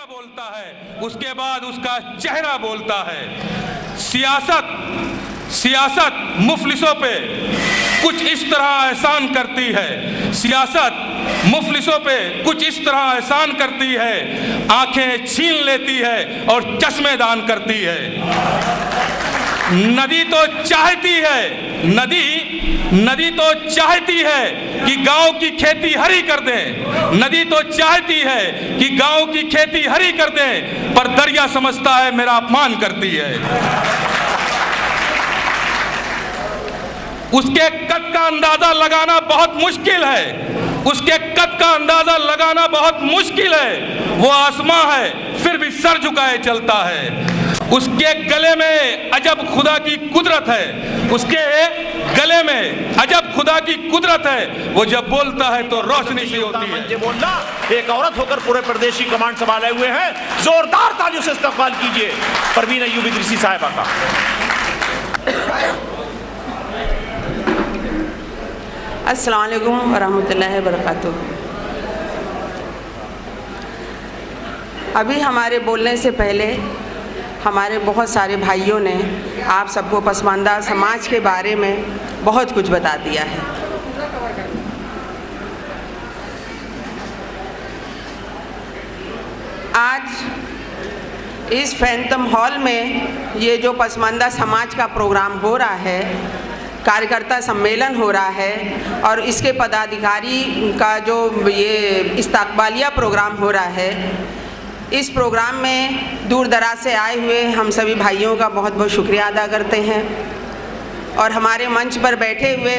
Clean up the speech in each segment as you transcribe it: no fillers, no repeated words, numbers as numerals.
बोलता है, उसके बाद उसका चेहरा बोलता है। सियासत मुफलिसों पे कुछ इस तरह एहसान करती है, सियासत मुफलिसों पे कुछ इस तरह एहसान करती है, आंखें छीन लेती है और चश्मे दान करती है। नदी तो चाहती है कि गांव की खेती हरी कर दें, नदी तो चाहती है कि गांव की खेती हरी कर दें, पर दरिया समझता है मेरा अपमान करती है। उसके कद का अंदाजा लगाना बहुत मुश्किल है, उसके कद का अंदाजा लगाना बहुत मुश्किल है। वो आसमां है फिर भी सर झुकाए चलता है। उसके गले में अजब खुदा की कुदरत है, उसके गले में अजब खुदा की कुदरत है। वो जब बोलता है तो रोशनी सी होती है। बोलना एक औरत होकर पूरे प्रदेश की कमांड संभाले हुए हैं। जोरदार तालियों से इस्तकबाल कीजिए परवीन अय्यूब इदरीसी साहिबा का। अस्सलाम वालेकुम वरहमतुल्लाहि वबरकातुहू। अभी हमारे बोलने से पहले हमारे बहुत सारे भाइयों ने आप सबको पसमानदा समाज के बारे में बहुत कुछ बता दिया है। आज इस फैंटम हॉल में ये जो पसमानदा समाज का प्रोग्राम हो रहा है, कार्यकर्ता सम्मेलन हो रहा है और इसके पदाधिकारी का जो ये इस्तकबालिया प्रोग्राम हो रहा है, इस प्रोग्राम में दूर दराज से आए हुए हम सभी भाइयों का बहुत बहुत शुक्रिया अदा करते हैं। और हमारे मंच पर बैठे हुए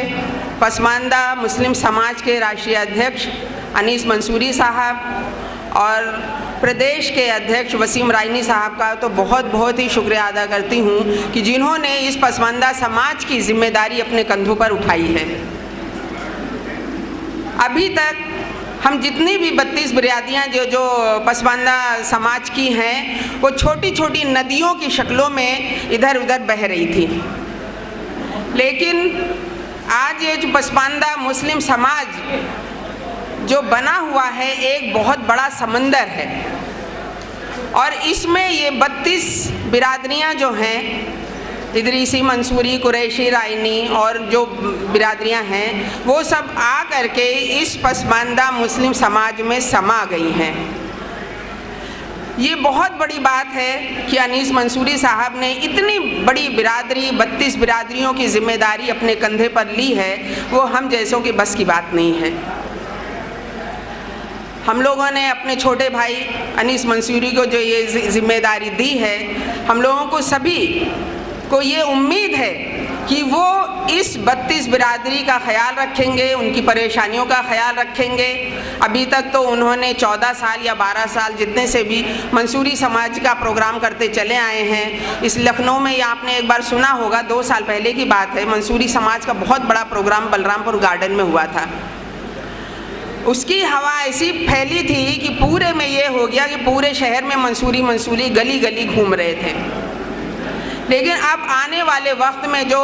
पसमानदा मुस्लिम समाज के राष्ट्रीय अध्यक्ष अनीस मंसूरी साहब और प्रदेश के अध्यक्ष वसीम रायनी साहब का तो बहुत ही शुक्रिया अदा करती हूँ कि जिन्होंने इस पसमानदा समाज की जिम्मेदारी अपने कंधों पर उठाई है। अभी तक हम जितनी भी 32 बिरादरियाँ जो पसमानदा समाज की हैं, वो छोटी छोटी नदियों की शक्लों में इधर उधर बह रही थी, लेकिन आज ये जो पसमानदा मुस्लिम समाज जो बना हुआ है एक बहुत बड़ा समंदर है। और इसमें ये 32 बिरादरियाँ जो हैं, इदरीसी, मंसूरी, कुरैशी, रायनी और जो बिरादरियां हैं, वो सब आ करके इस पसमानदा मुस्लिम समाज में समा गई हैं। ये बहुत बड़ी बात है कि अनीस मंसूरी साहब ने इतनी बड़ी बिरादरी 32 बिरादरियों की जिम्मेदारी अपने कंधे पर ली है, वो हम जैसों की बस की बात नहीं है। हम लोगों ने अपने छोटे भाई अनीस मंसूरी को जो ये जिम्मेदारी दी है, हम लोगों को सभी को ये उम्मीद है कि वो इस 32 बिरादरी का ख्याल रखेंगे, उनकी परेशानियों का ख्याल रखेंगे। अभी तक तो उन्होंने 14 साल या 12 साल जितने से भी मंसूरी समाज का प्रोग्राम करते चले आए हैं। इस लखनऊ में, ये आपने एक बार सुना होगा, 2 साल पहले की बात है, मंसूरी समाज का बहुत बड़ा प्रोग्राम बलरामपुर गार्डन में हुआ था। उसकी हवा ऐसी फैली थी कि पूरे में ये हो गया कि पूरे शहर में मंसूरी गली गली घूम रहे थे। लेकिन अब आने वाले वक्त में जो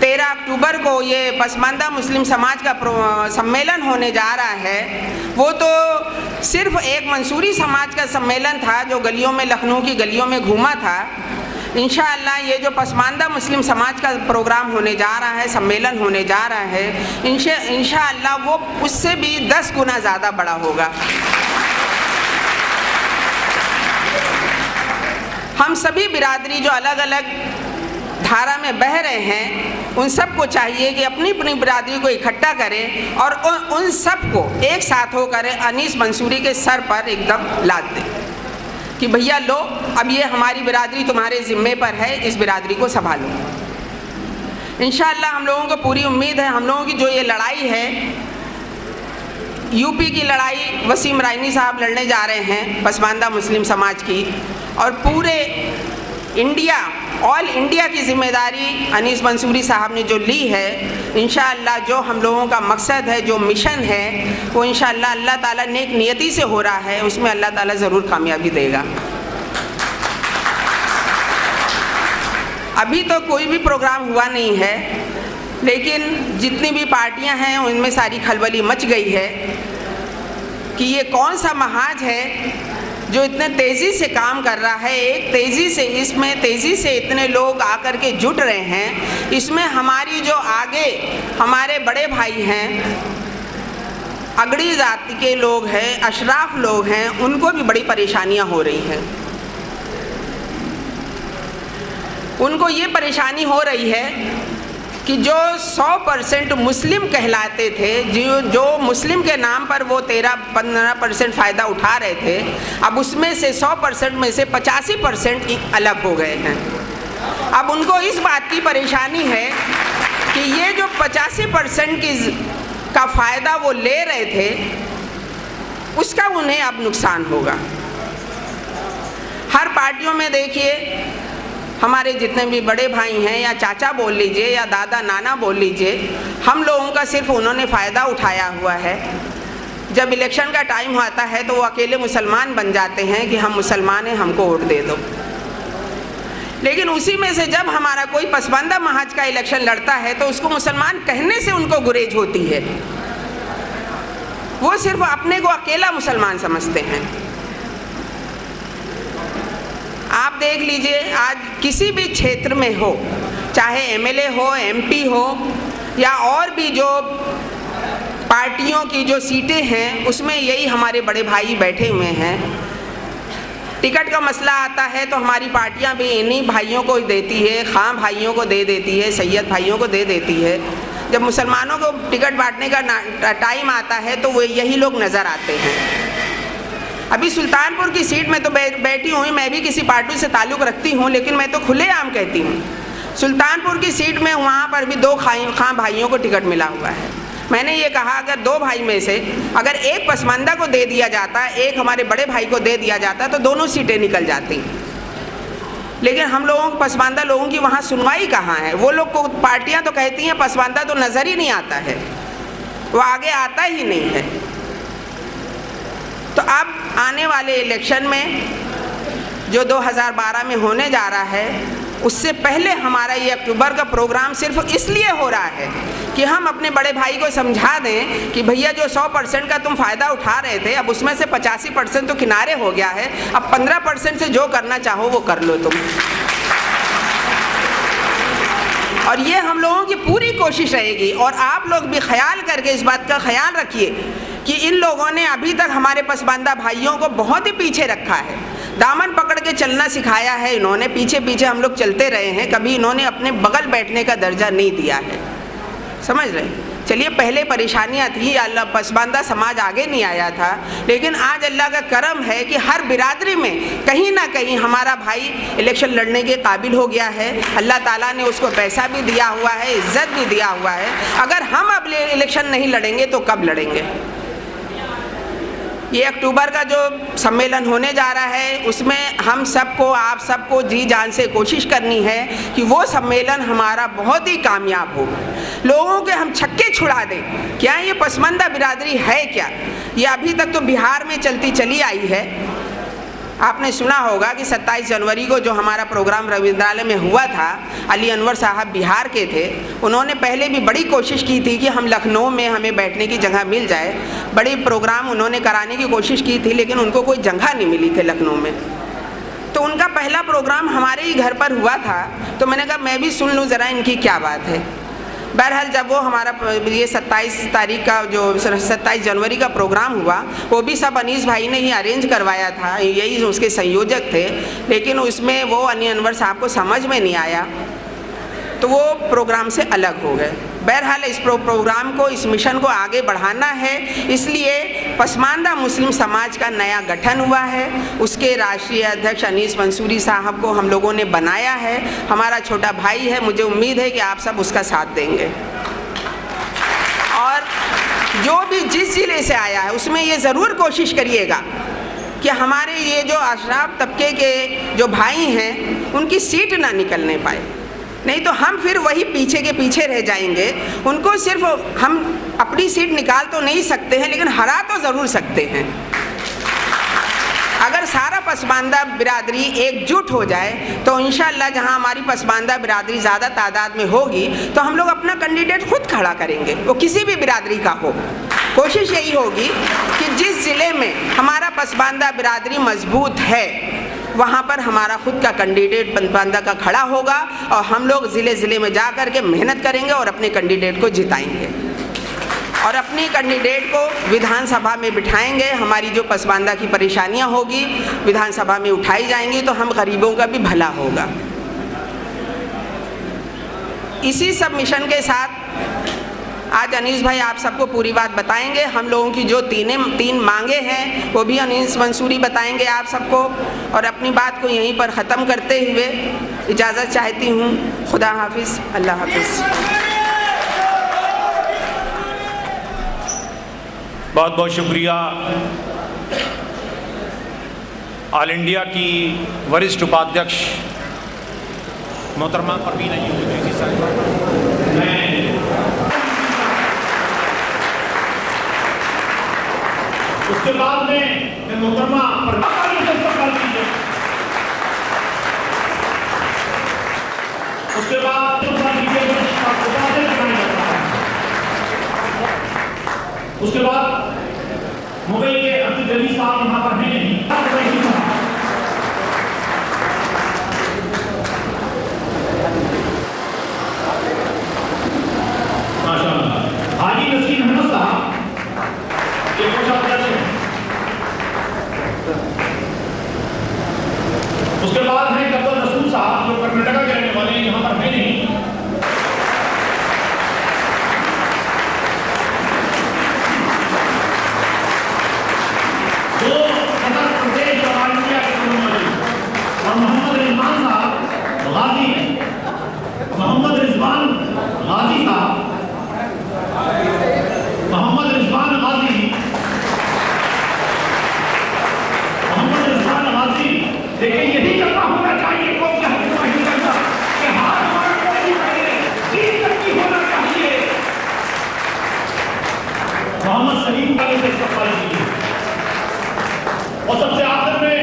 13 अक्टूबर को ये पसमानदा मुस्लिम समाज का सम्मेलन होने जा रहा है, वो तो सिर्फ एक मंसूरी समाज का सम्मेलन था जो गलियों में, लखनऊ की गलियों में घूमा था। इंशाअल्लाह ये जो पसमानदा मुस्लिम समाज का प्रोग्राम होने जा रहा है, सम्मेलन होने जा रहा है, इंशाअल्लाह वो उससे भी 10 गुना ज़्यादा बड़ा होगा। हम सभी बिरादरी जो अलग अलग धारा में बह रहे हैं, उन सब को चाहिए कि अपनी अपनी बिरादरी को इकट्ठा करें और उन सब को एक साथ होकर अनीस मंसूरी के सर पर एकदम लाद दें कि भैया लो, अब ये हमारी बिरादरी तुम्हारे ज़िम्मे पर है, इस बिरादरी को संभालो। इंशाअल्लाह हम लोगों को पूरी उम्मीद है, हम लोगों की जो ये लड़ाई है, यूपी की लड़ाई वसीम रायनी साहब लड़ने जा रहे हैं पसमानदा मुस्लिम समाज की, और पूरे इंडिया, ऑल इंडिया की ज़िम्मेदारी अनीस मंसूरी साहब ने जो ली है। इंशाअल्लाह जो हम लोगों का मकसद है, जो मिशन है, वो इंशाअल्लाह अल्लाह ताला नेक नियति से हो रहा है, उसमें अल्लाह ताला ज़रूर कामयाबी देगा। अभी तो कोई भी प्रोग्राम हुआ नहीं है, लेकिन जितनी भी पार्टियां हैं उनमें सारी खलबली मच गई है कि ये कौन सा महाज है जो इतने तेज़ी से काम कर रहा है, एक तेज़ी से इतने लोग आकर के जुट रहे हैं, इसमें हमारी जो आगे हमारे बड़े भाई हैं, अगड़ी जाति के लोग हैं, अशराफ लोग हैं, उनको भी बड़ी परेशानियां हो रही हैं। उनको ये परेशानी हो रही है कि जो 100% मुस्लिम कहलाते थे, जो मुस्लिम के नाम पर वो 13-15% फ़ायदा उठा रहे थे, अब उसमें से 100% में से 85% अलग हो गए हैं। अब उनको इस बात की परेशानी है कि ये जो 85% का फ़ायदा वो ले रहे थे, उसका उन्हें अब नुकसान होगा। हर पार्टियों में देखिए, हमारे जितने भी बड़े भाई हैं, या चाचा बोल लीजिए या दादा नाना बोल लीजिए, हम लोगों का सिर्फ उन्होंने फ़ायदा उठाया हुआ है। जब इलेक्शन का टाइम आता है तो वो अकेले मुसलमान बन जाते हैं कि हम मुसलमान हैं, हमको वोट दे दो। लेकिन उसी में से जब हमारा कोई पसमानदा महाज का इलेक्शन लड़ता है तो उसको मुसलमान कहने से उनको गुरेज होती है। वो सिर्फ अपने को अकेला मुसलमान समझते हैं। आप देख लीजिए, आज किसी भी क्षेत्र में हो, चाहे एमएलए हो, एमपी हो, या और भी जो पार्टियों की जो सीटें हैं, उसमें यही हमारे बड़े भाई बैठे हुए हैं। टिकट का मसला आता है तो हमारी पार्टियां भी इन्हीं भाइयों को देती है, खां भाइयों को दे देती है, सैयद भाइयों को दे देती है। जब मुसलमानों को टिकट बांटने का टाइम आता है तो वो यही लोग नज़र आते हैं। अभी सुल्तानपुर की सीट में तो बैठी हुई, मैं भी किसी पार्टी से ताल्लुक़ रखती हूँ, लेकिन मैं तो खुलेआम कहती हूँ, सुल्तानपुर की सीट में वहाँ पर भी 2 खां भाइयों को टिकट मिला हुआ है। मैंने ये कहा, अगर 2 भाई में से अगर एक पसमानदा को दे दिया जाता, एक हमारे बड़े भाई को दे दिया जाता, तो दोनों सीटें निकल जाती। लेकिन हम लोगों को पसमानदा लोगों की वहाँ सुनवाई कहाँ है? वो लोग को पार्टियाँ तो कहती हैं पसमानदा तो नज़र ही नहीं आता है, वो आगे आता ही नहीं है। तो अब आने वाले इलेक्शन में जो 2012 में होने जा रहा है, उससे पहले हमारा ये अक्टूबर का प्रोग्राम सिर्फ इसलिए हो रहा है कि हम अपने बड़े भाई को समझा दें कि भैया जो 100% का तुम फ़ायदा उठा रहे थे, अब उसमें से 85% तो किनारे हो गया है, अब 15% से जो करना चाहो वो कर लो तुम। और ये हम लोगों की पूरी कोशिश रहेगी। और आप लोग भी ख्याल करके इस बात का ख्याल रखिए कि इन लोगों ने अभी तक हमारे पसमानदा भाइयों को बहुत ही पीछे रखा है, दामन पकड़ के चलना सिखाया है इन्होंने, पीछे पीछे हम लोग चलते रहे हैं, कभी इन्होंने अपने बगल बैठने का दर्जा नहीं दिया है। समझ रहे? चलिए, पहले परेशानियां थी, अल्लाह पसमानदा समाज आगे नहीं आया था, लेकिन आज अल्लाह का करम है कि हर बिरादरी में कहीं ना कहीं हमारा भाई इलेक्शन लड़ने के काबिल हो गया है। अल्लाह ताला ने उसको पैसा भी दिया हुआ है, इज्जत भी दिया हुआ है। अगर हम अब इलेक्शन नहीं लड़ेंगे तो कब लड़ेंगे? ये अक्टूबर का जो सम्मेलन होने जा रहा है, उसमें हम सबको, आप सबको जी जान से कोशिश करनी है कि वो सम्मेलन हमारा बहुत ही कामयाब हो, लोगों के हम छक्के छुड़ा दें। क्या ये पसमानदा बिरादरी है क्या? ये अभी तक तो बिहार में चलती चली आई है। आपने सुना होगा कि 27 जनवरी को जो हमारा प्रोग्राम रविंद्रालय में हुआ था, अली अनवर साहब बिहार के थे, उन्होंने पहले भी बड़ी कोशिश की थी कि हम लखनऊ में हमें बैठने की जगह मिल जाए। बड़ी प्रोग्राम उन्होंने कराने की कोशिश की थी, लेकिन उनको कोई जगह नहीं मिली थी लखनऊ में। तो उनका पहला प्रोग्राम हमारे ही घर पर हुआ था, तो मैंने कहा मैं भी सुन लूँ ज़रा इनकी क्या बात है। बहरहाल जब वो हमारा ये 27 जनवरी का प्रोग्राम हुआ, वो भी सब अनीस भाई ने ही अरेंज करवाया था, यही उसके संयोजक थे, लेकिन उसमें वो अली अनवर साहब को समझ में नहीं आया, तो वो प्रोग्राम से अलग हो गए। बहरहाल इस प्रोग्राम को, इस मिशन को आगे बढ़ाना है, इसलिए पसमानदा मुस्लिम समाज का नया गठन हुआ है। उसके राष्ट्रीय अध्यक्ष अनीस मंसूरी साहब को हम लोगों ने बनाया है। हमारा छोटा भाई है, मुझे उम्मीद है कि आप सब उसका साथ देंगे। और जो भी जिस ज़िले से आया है उसमें ये ज़रूर कोशिश करिएगा कि हमारे ये जो अशराफ तबके के जो भाई हैं, उनकी सीट ना निकलने पाए, नहीं तो हम फिर वही पीछे के पीछे रह जाएंगे। उनको सिर्फ हम अपनी सीट निकाल तो नहीं सकते हैं, लेकिन हरा तो ज़रूर सकते हैं। अगर सारा पसमानदा बिरादरी एकजुट हो जाए तो इंशाअल्लाह जहां हमारी पसमानदा बिरादरी ज़्यादा तादाद में होगी तो हम लोग अपना कैंडिडेट खुद खड़ा करेंगे, वो किसी भी बिरादरी का हो। कोशिश यही होगी कि जिस ज़िले में हमारा पसमानदा बिरादरी मजबूत है वहाँ पर हमारा खुद का कैंडिडेट पसमानदा का खड़ा होगा और हम लोग ज़िले ज़िले में जा कर के मेहनत करेंगे और अपने कैंडिडेट को जिताएंगे और अपनी कैंडिडेट को विधानसभा में बिठाएंगे। हमारी जो पसमानदा की परेशानियाँ होगी विधानसभा में उठाई जाएंगी तो हम गरीबों का भी भला होगा। इसी सब मिशन के साथ आज अनीस भाई आप सबको पूरी बात बताएंगे। हम लोगों की जो तीन मांगे हैं वो भी अनीस मंसूरी बताएंगे आप सबको और अपनी बात को यहीं पर ख़त्म करते हुए इजाज़त चाहती हूँ। खुदा हाफिज़, अल्लाह हाफिज़। बहुत बहुत शुक्रिया ऑल इंडिया की वरिष्ठ उपाध्यक्ष मोहतरमा परवीन अयूब साहब। उसके बाद में मोहतरमा उसके बाद उसके बाद मुंबई के अब्दुल जलील साहब यहाँ पर हैं नहीं। माशाअल्लाह हाजी नसीर अहमद साहब ये कोषाध्यक्ष हैं। उसके बाद हैं कब्बल रसूल साहब जो कर्नाटका के रहने वाले हैं, यहाँ पर है नहीं। जो उत्तर प्रदेश और ऑल इंडिया के और मोहम्मद रिजवान साहब गाजी हैं। मोहम्मद रिजवान गाजी साहब, मोहम्मद रिजवान गाजी, मोहम्मद रिजवान गाजी। देखिए यही करना होना चाहिए को कि हाथ हमारा नहीं पड़े, चीज तक होना चाहिए। मोहम्मद सलीम का भी इस्तेमाल कीजिए। और सबसे आखिर में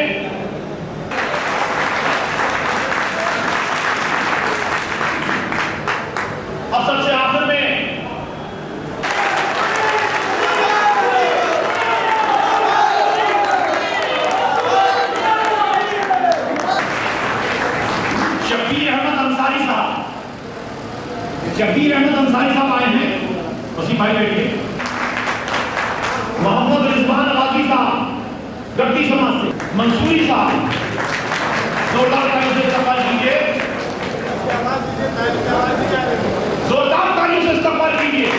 शब्बीर अहमद अंसारी साहब आए हैं। वसीम भाई बैठिए। मोहम्मद रिजवान गाजी साहब गद्दी समाज से। मंसूरी साहब जोरदार ताली से इस्तकबाल कीजिए, जोरदार ताली से इस्तकबाल कीजिए।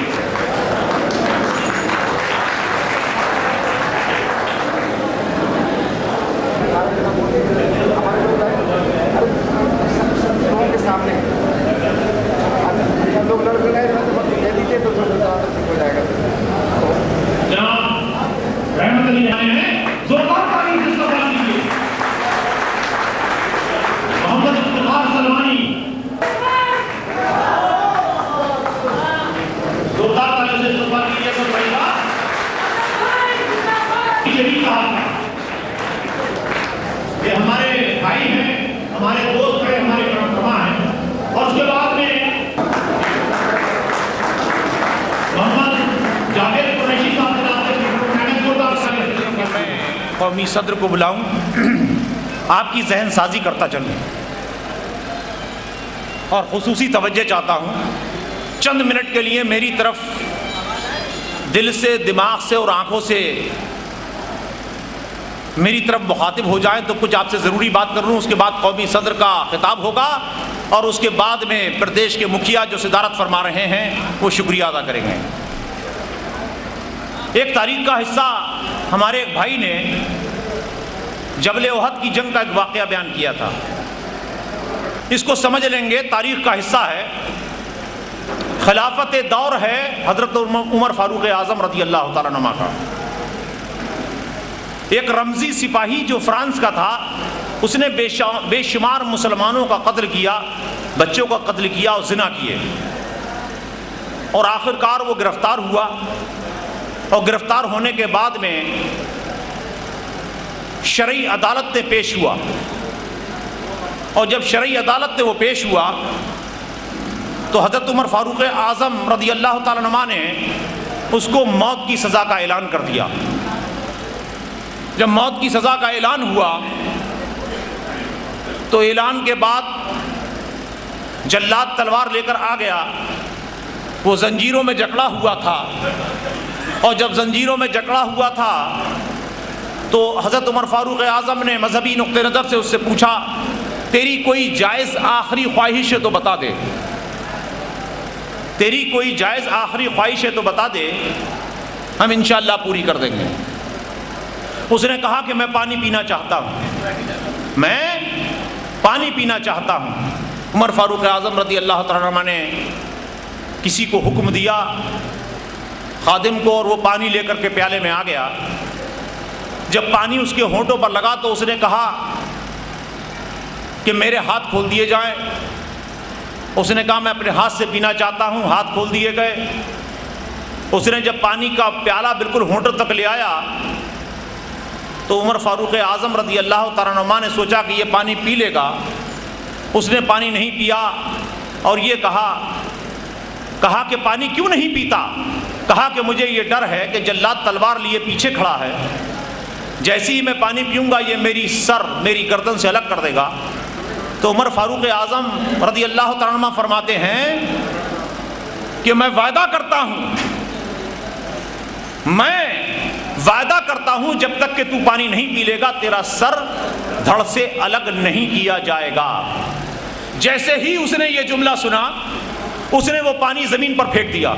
के सामने लोग लड़ रहे हैं तो ले लीजिए तो थोड़ा ठीक हो जाएगा। जनाब रहमत अली आए हैं, जोरदार ताली से इस्तकबाल कीजिए। मोहम्मद इफ्तिखार सलमानी जोरदार ताली से इस्तकबाल कीजिए। सब भाईगा शरीफ साहब ये हमारे भाई हैं, हमारे दोस्त हैं, हमारे परंपरा हैं। और उसके बाद में मोहम्मद जावेद कुरैशी साहब कौमी सदर को बुलाऊं, आपकी जहन साजी करता चलूं और खुसूसी तवज्जो चाहता हूं। चंद मिनट के लिए मेरी तरफ दिल से, दिमाग से और आंखों से मेरी तरफ मुखातिब हो जाएं तो कुछ आपसे ज़रूरी बात कर लूँ। उसके बाद कौमी सदर का खिताब होगा और उसके बाद में प्रदेश के मुखिया जो सदारत फरमा रहे हैं वो शुक्रिया अदा करेंगे। एक तारीख का हिस्सा हमारे एक भाई ने जबल ओहद की जंग का एक वाक़या बयान किया था। इसको समझ लेंगे, तारीख का हिस्सा है, खिलाफत दौर है हज़रत उमर फारूक आज़म रज़ी अल्लाह तआला अन्हु का। एक रमज़ी सिपाही जो फ्रांस का था, उसने बेशुमार मुसलमानों का कत्ल किया, बच्चों का कत्ल किया और जिना किए और आखिरकार वो गिरफ्तार हुआ। और गिरफ्तार होने के बाद में शरई अदालत में पेश हुआ और जब शरई अदालत में वो पेश हुआ तो हज़रत उमर फारूक आज़म रज़ी अल्लाह तआला अन्हु ने उसको मौत की सज़ा का ऐलान कर दिया। जब मौत की सज़ा का ऐलान हुआ तो ऐलान के बाद जल्लाद तलवार लेकर आ गया। वो जंजीरों में जकड़ा हुआ था, और जब जंजीरों में जकड़ा हुआ था तो हज़रत उमर फारूक आज़म ने मजहबी नुक्ते नज़र से उससे पूछा, तेरी कोई जायज़ आखिरी ख्वाहिश है तो बता दे, तेरी कोई जायज़ आखिरी ख्वाहिश है तो बता दे, हम इंशाअल्लाह पूरी कर देंगे। उसने कहा कि मैं पानी पीना चाहता हूँ, मैं पानी पीना चाहता हूँ। उमर फारूक आज़म रज़ी अल्लाह तआला अन्हु ने किसी को हुक्म दिया, खादिम को, और वो पानी लेकर के प्याले में आ गया। जब पानी उसके होंठों पर लगा तो उसने कहा कि मेरे हाथ खोल दिए जाएं। उसने कहा मैं अपने हाथ से पीना चाहता हूँ, हाथ खोल दिए गए। उसने जब पानी का प्याला बिल्कुल होंठों तक ले आया तो उमर फारूक आज़म रज़ी अल्लाह तआला अन्हु ने सोचा कि ये पानी पी लेगा। उसने पानी नहीं पिया और ये कहा कि पानी क्यों नहीं पीता? कहा कि मुझे ये डर है कि जल्लाद तलवार लिए पीछे खड़ा है, जैसे ही मैं पानी पीऊँगा ये मेरी गर्दन से अलग कर देगा। तो उमर फारूक आज़म रज़ी अल्लाह तआला अन्हु फरमाते हैं कि मैं वायदा करता हूँ जब तक कि तू पानी नहीं पी लेगा तेरा सर धड़ से अलग नहीं किया जाएगा। जैसे ही उसने ये जुमला सुना उसने वो पानी जमीन पर फेंक दिया।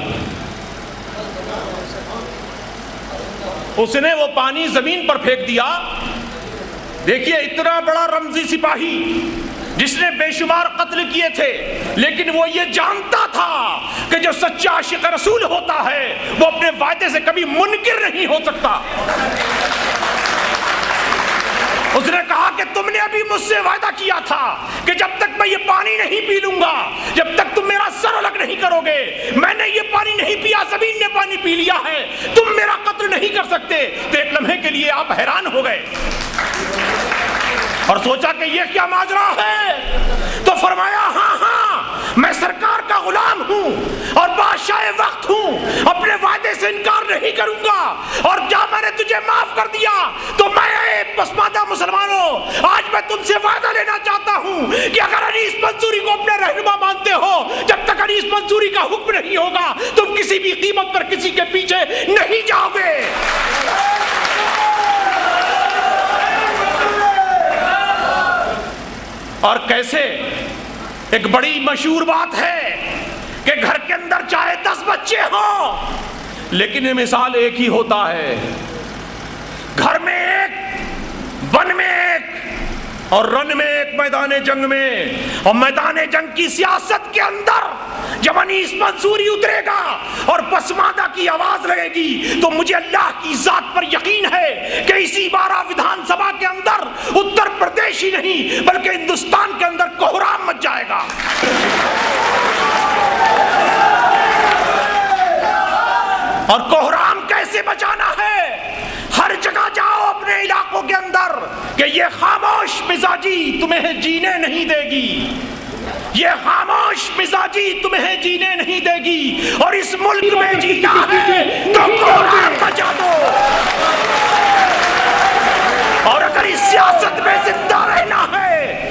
उसने वो पानी जमीन पर फेंक दिया। देखिए, इतना बड़ा रमजी सिपाही जिसने बेशुमार कत्ल किए थे, लेकिन वो ये जानता था कि जो सच्चा आशिक रसूल होता है वो अपने वादे से कभी मुनकिर नहीं हो सकता। उसने कहा कि तुमने अभी मुझसे वादा किया था कि जब तक मैं ये पानी नहीं पी लूंगा, जब तक तुम मेरा सर अलग नहीं करोगे, मैंने ये पानी नहीं पिया, जमीन ने पानी पी लिया है, तुम मेरा कत्ल नहीं कर सकते। तो एक लम्हे के लिए आप हैरान हो गए और सोचा कि ये क्या माजरा है। तो फरमाया, हाँ, मैं सरकार का गुलाम हूं और बादशाह वक्त हूं, अपने वादे से इनकार नहीं करूंगा। और जब मैंने तुझे माफ कर दिया तो मैं पसमानदा मुसलमानों, आज मैं तुमसे वादा लेना चाहता हूं कि अगर अनीस मंसूरी को अपने रहनुमा मानते हो, जब तक अनीस मंसूरी का हुक्म नहीं होगा तुम किसी भी कीमत पर किसी के पीछे नहीं जाओगे। और कैसे, एक बड़ी मशहूर बात है कि घर के अंदर चाहे 10 बच्चे हों, लेकिन मिसाल एक ही होता है, घर में एक, वन में एक और रन में एक, मैदान जंग में। और मैदान जंग की सियासत के अंदर जब अनीस मंसूरी उतरेगा और पसमानदा की आवाज लगेगी तो मुझे अल्लाह की जात पर यकीन है कि इसी 12 विधानसभा के अंदर उत्तर प्रदेश ही नहीं बल्कि हिंदुस्तान के अंदर कोहराम मच जाएगा। और कोहराम कैसे बचाना है? हर जगह जाओ अपने इलाकों के अंदर कि ये खामोश मिजाजी तुम्हें जीने नहीं देगी, ये खामोश मिजाजी तुम्हें जीने नहीं देगी। और इस मुल्क में जीना है तो कोहराम बचा दो। और अगर इस सियासत में जिंदा रहना है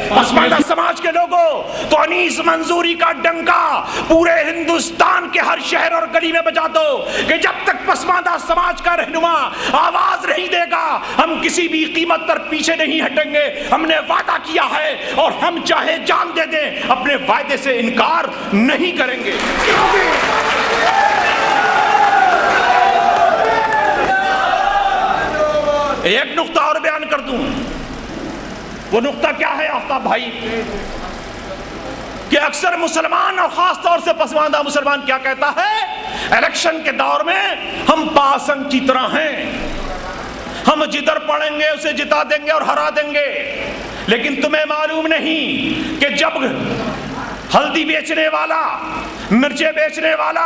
पसमानदा समाज के लोगों, तो अनीस मंसूरी का डंका पूरे हिंदुस्तान के हर शहर और गली में बजा दो कि जब तक पसमानदा समाज का रहनुमा आवाज नहीं देगा हम किसी भी कीमत पर पीछे नहीं हटेंगे। हमने वादा किया है और हम चाहे जान दे दें अपने वायदे से इनकार नहीं करेंगे। एक नुक्ता और बयान कर दूं। वो नुक्ता क्या है आफ्ताब भाई, कि अक्सर मुसलमान और खास तौर से पसमानदा मुसलमान क्या कहता है, इलेक्शन के दौर में हम पासंग की तरह हैं, हम जिधर पड़ेंगे उसे जिता देंगे और हरा देंगे। लेकिन तुम्हें मालूम नहीं कि जब हल्दी बेचने वाला मिर्चे बेचने वाला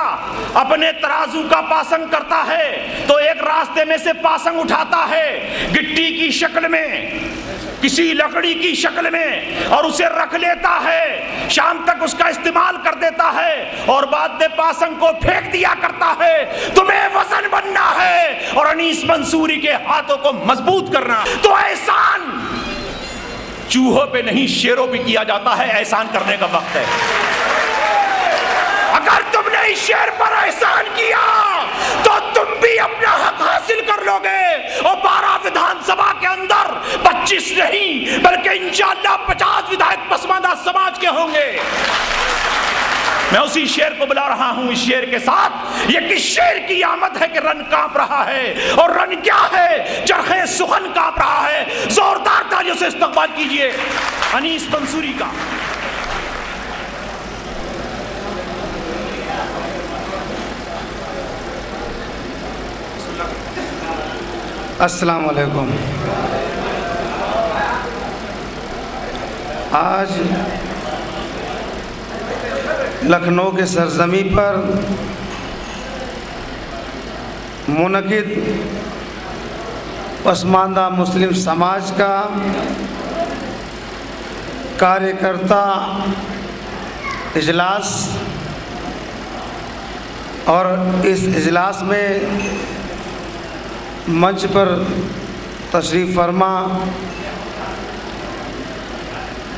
अपने तराजू का पासंग करता है तो एक रास्ते में से पासंग उठाता है गिट्टी की शक्ल में, किसी लकड़ी की शक्ल में, और उसे रख लेता है, शाम तक उसका इस्तेमाल कर देता है और बाद में पासंग को फेंक दिया करता है। तुम्हें वजन बनना है और अनीस मंसूरी के हाथों को मजबूत करना। तो एहसान चूहों पे नहीं शेरों पे किया जाता है। एहसान करने का वक्त है। अगर तुमने इस शेर पर एहसान किया तो तुम भी अपना हक हासिल कर लोगे और 12 विधानसभा के अंदर 25 नहीं बल्कि इंशाअल्लाह 50 विधायक पसमानदा समाज के होंगे। मैं उसी शेर को बुला रहा हूं। इस शेर के साथ ये किस शेर की आमद है कि रन कांप रहा है, और रन क्या है, चरखे सुखन कांप रहा है। जोरदार तालियों से इस्तकबाल कीजिए अनीस मंसूरी का। अस्सलाम वालेकुम। आज लखनऊ के सरजमी पर मुनक़िद पसमानदा मुस्लिम समाज का कार्यकर्ता इजलास, और इस इजलास में मंच पर तशरीफ़ फरमा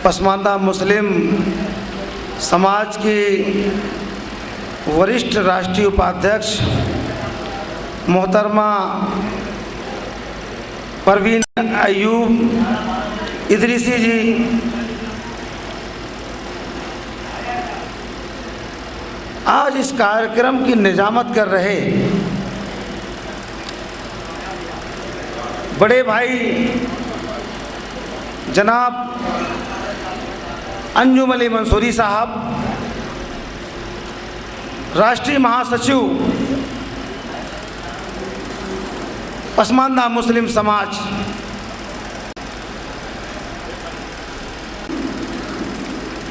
पसमानदा मुस्लिम समाज की वरिष्ठ राष्ट्रीय उपाध्यक्ष मोहतरमा परवीन अयूब इदरीसी जी, आज इस कार्यक्रम की निजामत कर रहे बड़े भाई जनाब अंजुम अली मंसूरी साहब, राष्ट्रीय महासचिव पसमानदा मुस्लिम समाज,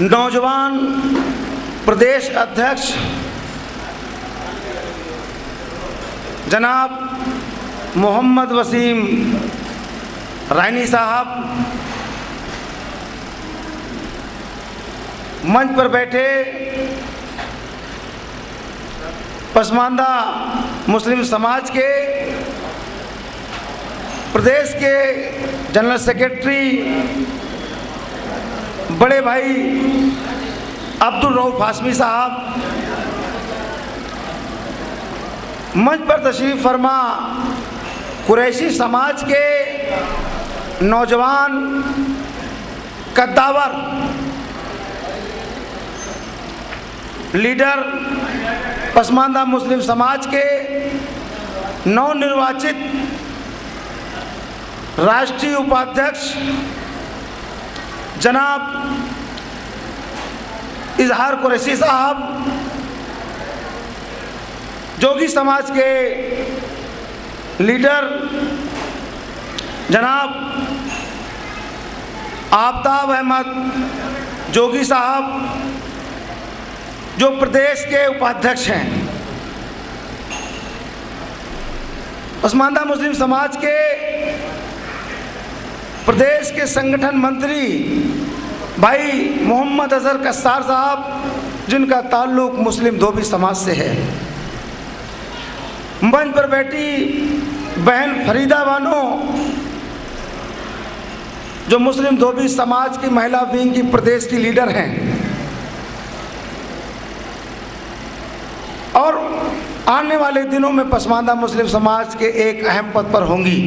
नौजवान प्रदेश अध्यक्ष जनाब मोहम्मद वसीम रायनी साहब, मंच पर बैठे पसमानदा मुस्लिम समाज के प्रदेश के जनरल सेक्रेटरी बड़े भाई अब्दुल रऊफ हाशमी साहब, मंच पर तशरीफ़ फरमा कुरैशी समाज के नौजवान कद्दावर लीडर पसमानदा मुस्लिम समाज के नवनिर्वाचित राष्ट्रीय उपाध्यक्ष जनाब इजहार कुरैशी साहब, जोगी समाज के लीडर जनाब आफ्ताब अहमद जोगी साहब, जो प्रदेश के उपाध्यक्ष हैं, पसमानदा मुस्लिम समाज के प्रदेश के संगठन मंत्री भाई मोहम्मद अजहर कस्सार साहब, जिनका ताल्लुक़ मुस्लिम धोबी समाज से है, मंच पर बैठी बहन फरीदा बानो, जो मुस्लिम धोबी समाज की महिला विंग की प्रदेश की लीडर हैं, और आने वाले दिनों में पसमानदा मुस्लिम समाज के एक अहम पद पर होंगी।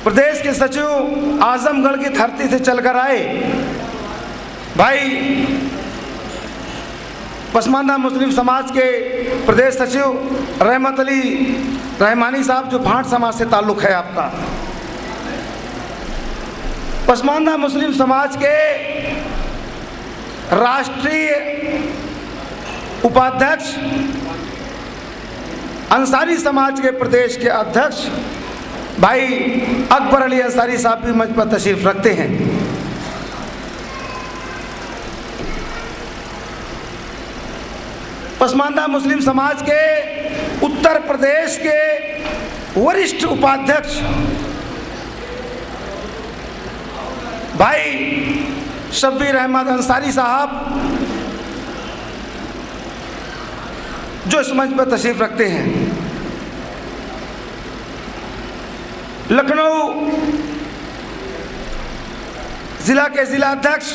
प्रदेश के सचिव आजमगढ़ की धरती से चलकर आए भाई पसमानदा मुस्लिम समाज के प्रदेश सचिव रहमत अली रहमानी साहब, जो भाट समाज से ताल्लुक़ है आपका। पसमानदा मुस्लिम समाज के राष्ट्रीय उपाध्यक्ष अंसारी समाज के प्रदेश के अध्यक्ष भाई अकबर अली अंसारी साहब भी मंच पर तशरीफ़ रखते हैं। पसमानदा मुस्लिम समाज के उत्तर प्रदेश के वरिष्ठ उपाध्यक्ष भाई शब्बीर अहमद अंसारी साहब जो इस मंच पर तशरीफ रखते हैं। लखनऊ जिला के जिला अध्यक्ष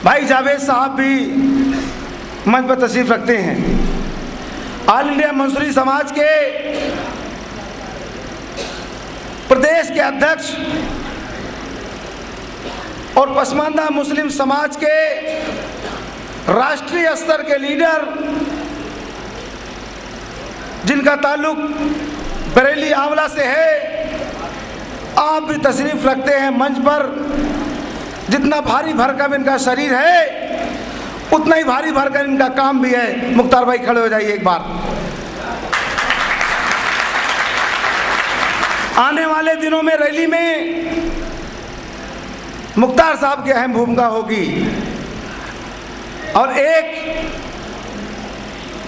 भाई जावेद साहब भी मंच पर तशरीफ रखते हैं। ऑल इंडिया मंसूरी समाज के प्रदेश के अध्यक्ष और पसमानदा मुस्लिम समाज के राष्ट्रीय स्तर के लीडर जिनका ताल्लुक बरेली आंवला से है, आप भी तशरीफ रखते हैं मंच पर। जितना भारी भरकम इनका शरीर है उतना ही भारी भरकम इनका काम भी है। मुख्तार भाई खड़े हो जाइए एक बार। आने वाले दिनों में रैली में मुख्तार साहब की अहम भूमिका होगी और एक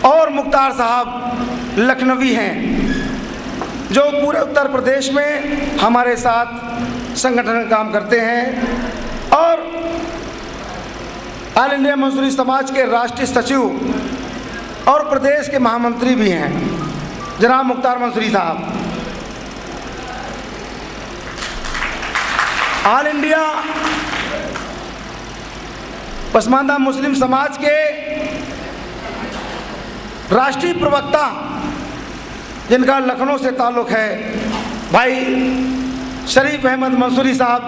और मुख्तार साहब लखनवी हैं जो पूरे उत्तर प्रदेश में हमारे साथ संगठन में काम करते हैं और ऑल इंडिया मंसूरी समाज के राष्ट्रीय सचिव और प्रदेश के महामंत्री भी हैं जनाब मुख्तार मंसूरी साहब। ऑल इंडिया पसमानदा मुस्लिम समाज के राष्ट्रीय प्रवक्ता जिनका लखनऊ से ताल्लुक़ है भाई शरीफ अहमद मंसूरी साहब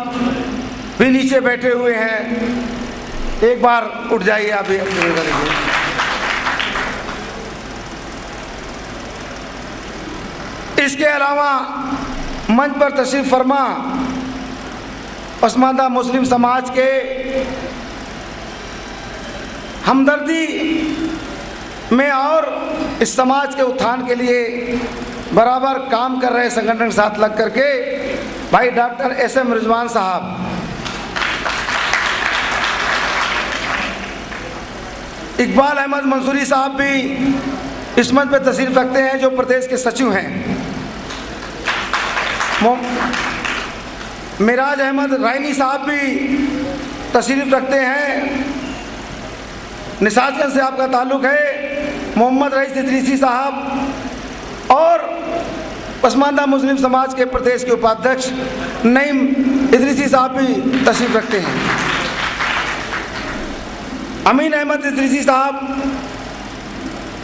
भी नीचे बैठे हुए हैं। एक बार उठ जाइए आप भी। इसके अलावा मंच पर तशरीफ फरमा पसमानदा मुस्लिम समाज के हमदर्दी में और इस समाज के उत्थान के लिए बराबर काम कर रहे संगठन के साथ लग करके भाई डॉक्टर SM रिजवान साहब, इकबाल अहमद मंसूरी साहब भी इस मंच पर तशरीफ रखते हैं जो प्रदेश के सचिव हैं। मिराज अहमद रायनी साहब भी तशरीफ रखते हैं। निसाजगंज से आपका ताल्लुक़ है। मोहम्मद रईस इदरीसी साहब और पसमानदा मुस्लिम समाज के प्रदेश के उपाध्यक्ष नईम इदरीसी साहब भी तशरीफ रखते हैं। अमीन अहमद इदरीसी साहब,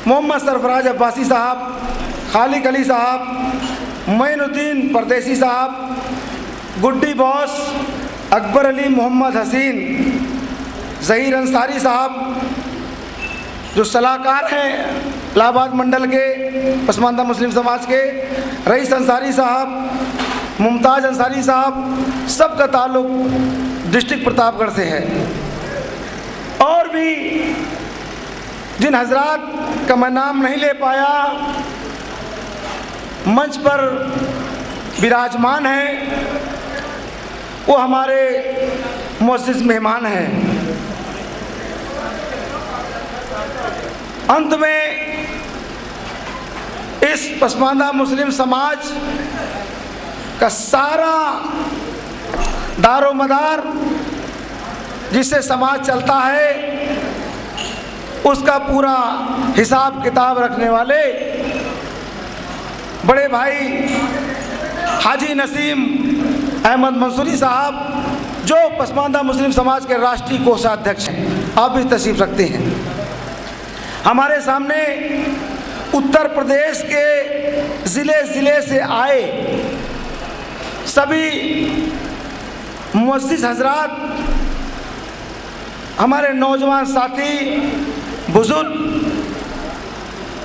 मोहम्मद सरफराज अब्बासी साहब, खालिक अली साहब, मोइनुद्दीन परदेसी साहब, गुड्डी बॉस, अकबर अली मोहम्मद हसीन, ज़हीर अंसारी साहब जो सलाहकार हैं इलाहाबाद मंडल के पसमानदा मुस्लिम समाज के, रईस अंसारी साहब, मुमताज़ अंसारी साहब, सबका ताल्लुक़ डिस्ट्रिक्ट प्रतापगढ़ से है। और भी जिन हजरात का मैं नाम नहीं ले पाया मंच पर विराजमान हैं वो हमारे मुअज़्ज़िज़ मेहमान हैं। अंत में इस पसमानदा मुस्लिम समाज का सारा दारोमदार जिससे समाज चलता है उसका पूरा हिसाब किताब रखने वाले बड़े भाई हाजी नसीम अहमद मंसूरी साहब जो पसमानदा मुस्लिम समाज के राष्ट्रीय कोषाध्यक्ष हैं, आप भी तशरीफ रखते हैं। हमारे सामने उत्तर प्रदेश के ज़िले ज़िले से आए सभी मुअज़्ज़िज़ हज़रात, हमारे नौजवान साथी, बुजुर्ग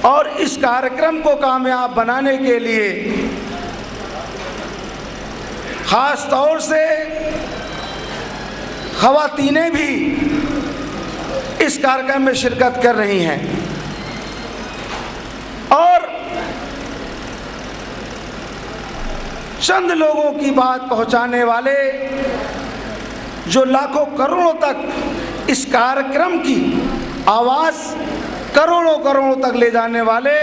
और इस कार्यक्रम को कामयाब बनाने के लिए ख़ास तौर से ख़वातीनें भी इस कार्यक्रम में शिरकत कर रही हैं और चंद लोगों की बात पहुंचाने वाले जो लाखों करोड़ों तक इस कार्यक्रम की आवाज़ करोड़ों करोड़ों तक ले जाने वाले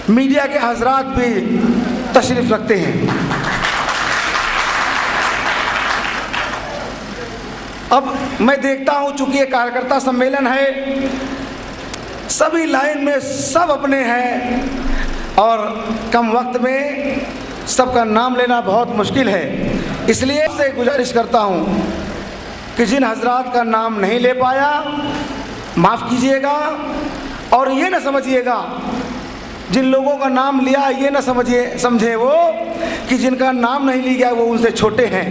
मीडिया के हजरात भी तशरीफ़ रखते हैं। अब मैं देखता हूँ चूँकि ये कार्यकर्ता सम्मेलन है, सभी लाइन में सब अपने हैं और कम वक्त में सबका नाम लेना बहुत मुश्किल है। इसलिए आपसे गुजारिश करता हूँ कि जिन हजरात का नाम नहीं ले पाया माफ़ कीजिएगा, और ये ना समझिएगा जिन लोगों का नाम लिया ये ना समझे वो कि जिनका नाम नहीं लिया वो उनसे छोटे हैं,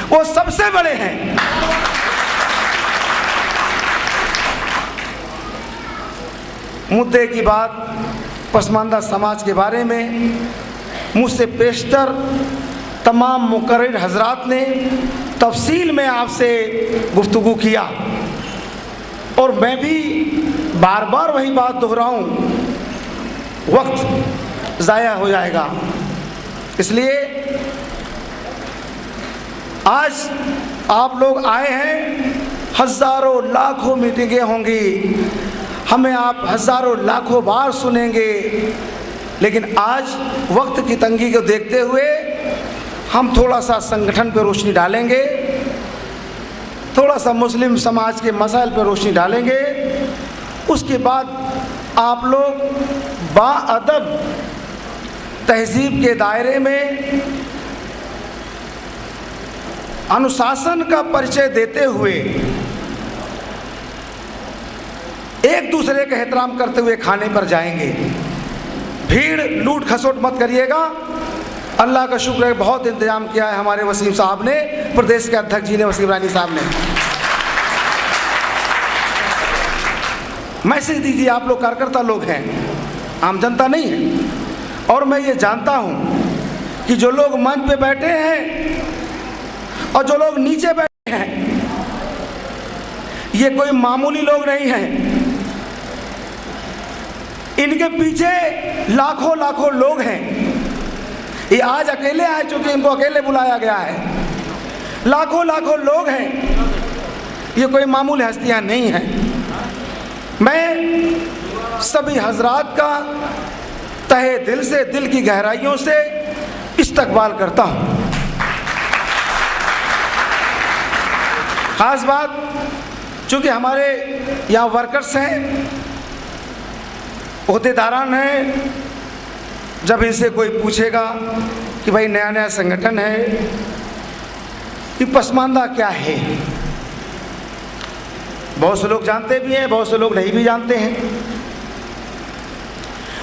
वो सबसे बड़े हैं। मुद्दे की बात पसमानदा समाज के बारे में मुझसे पेशतर तमाम मुकर्रर हजरात ने तफसील में आपसे गुफ्तगू किया, और मैं भी बार बार वही बात दोहराऊं, वक्त ज़ाया हो जाएगा। इसलिए आज आप लोग आए हैं, हज़ारों लाखों मीटिंगें होंगी, हमें आप हज़ारों लाखों बार सुनेंगे, लेकिन आज वक्त की तंगी को देखते हुए हम थोड़ा सा संगठन पर रोशनी डालेंगे, थोड़ा सा मुस्लिम समाज के मसाइल पर रोशनी डालेंगे। उसके बाद आप लोग बाअदब तहज़ीब के दायरे में अनुशासन का परिचय देते हुए एक दूसरे का एहतराम करते हुए खाने पर जाएंगे। भीड़ लूट खसोट मत करिएगा। अल्लाह का शुक्र है बहुत इंतजाम किया है हमारे वसीम साहब ने, प्रदेश के अध्यक्ष जी ने, वसीम रानी साहब ने। मैसेज दीजिए, आप लोग कार्यकर्ता लोग हैं, आम जनता नहीं है। और मैं ये जानता हूँ कि जो लोग मंच पे बैठे हैं और जो लोग नीचे बैठे हैं, ये कोई मामूली लोग नहीं हैं। इनके पीछे लाखों लाखों लोग हैं। ये आज अकेले आए चूँकि इनको अकेले बुलाया गया है, लाखों लाखों लोग हैं, ये कोई मामूली हस्तियां नहीं हैं। मैं सभी हजरात का तहे दिल से, दिल की गहराइयों से इस्तकबाल करता हूँ। ख़ास बात चूँकि हमारे यहाँ वर्कर्स हैं, ओहदेदारान हैं, जब इनसे कोई पूछेगा कि भाई नया नया संगठन है, कि पसमानदा क्या है, बहुत से लोग जानते भी हैं, बहुत से लोग नहीं भी जानते हैं,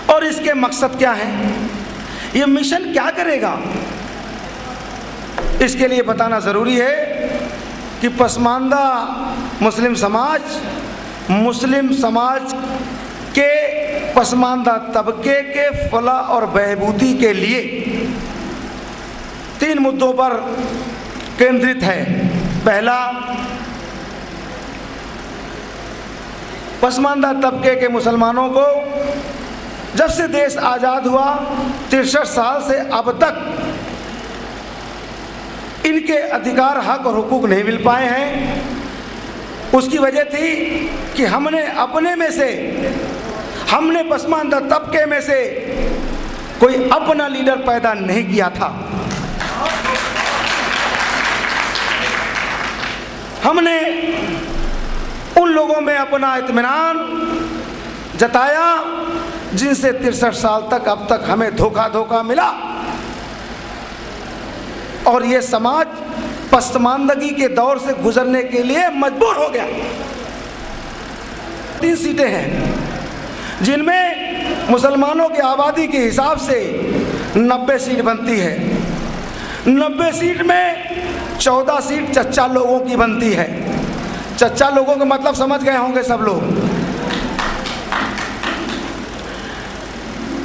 और इसके मकसद क्या है, ये मिशन क्या करेगा, इसके लिए बताना ज़रूरी है कि पसमानदा मुस्लिम समाज के पसमानदा तबके के फलाह और बहबूदी के लिए 3 मुद्दों पर केंद्रित है। पहला, पसमानदा तबके के मुसलमानों को जब से देश आज़ाद हुआ 63 साल से अब तक इनके अधिकार, हक और हुकूक नहीं मिल पाए हैं। उसकी वजह थी कि हमने पसमानदा तबके में से कोई अपना लीडर पैदा नहीं किया था। हमने उन लोगों में अपना इत्मीनान जताया जिनसे 63 साल तक अब तक हमें धोखा मिला, और ये समाज पसमानदगी के दौर से गुजरने के लिए मजबूर हो गया। 3 सीटें हैं जिनमें मुसलमानों की आबादी के हिसाब से 90 सीट बनती है। 90 सीट में 14 सीट चच्चा लोगों की बनती है। चच्चा लोगों का मतलब समझ गए होंगे सब लोग।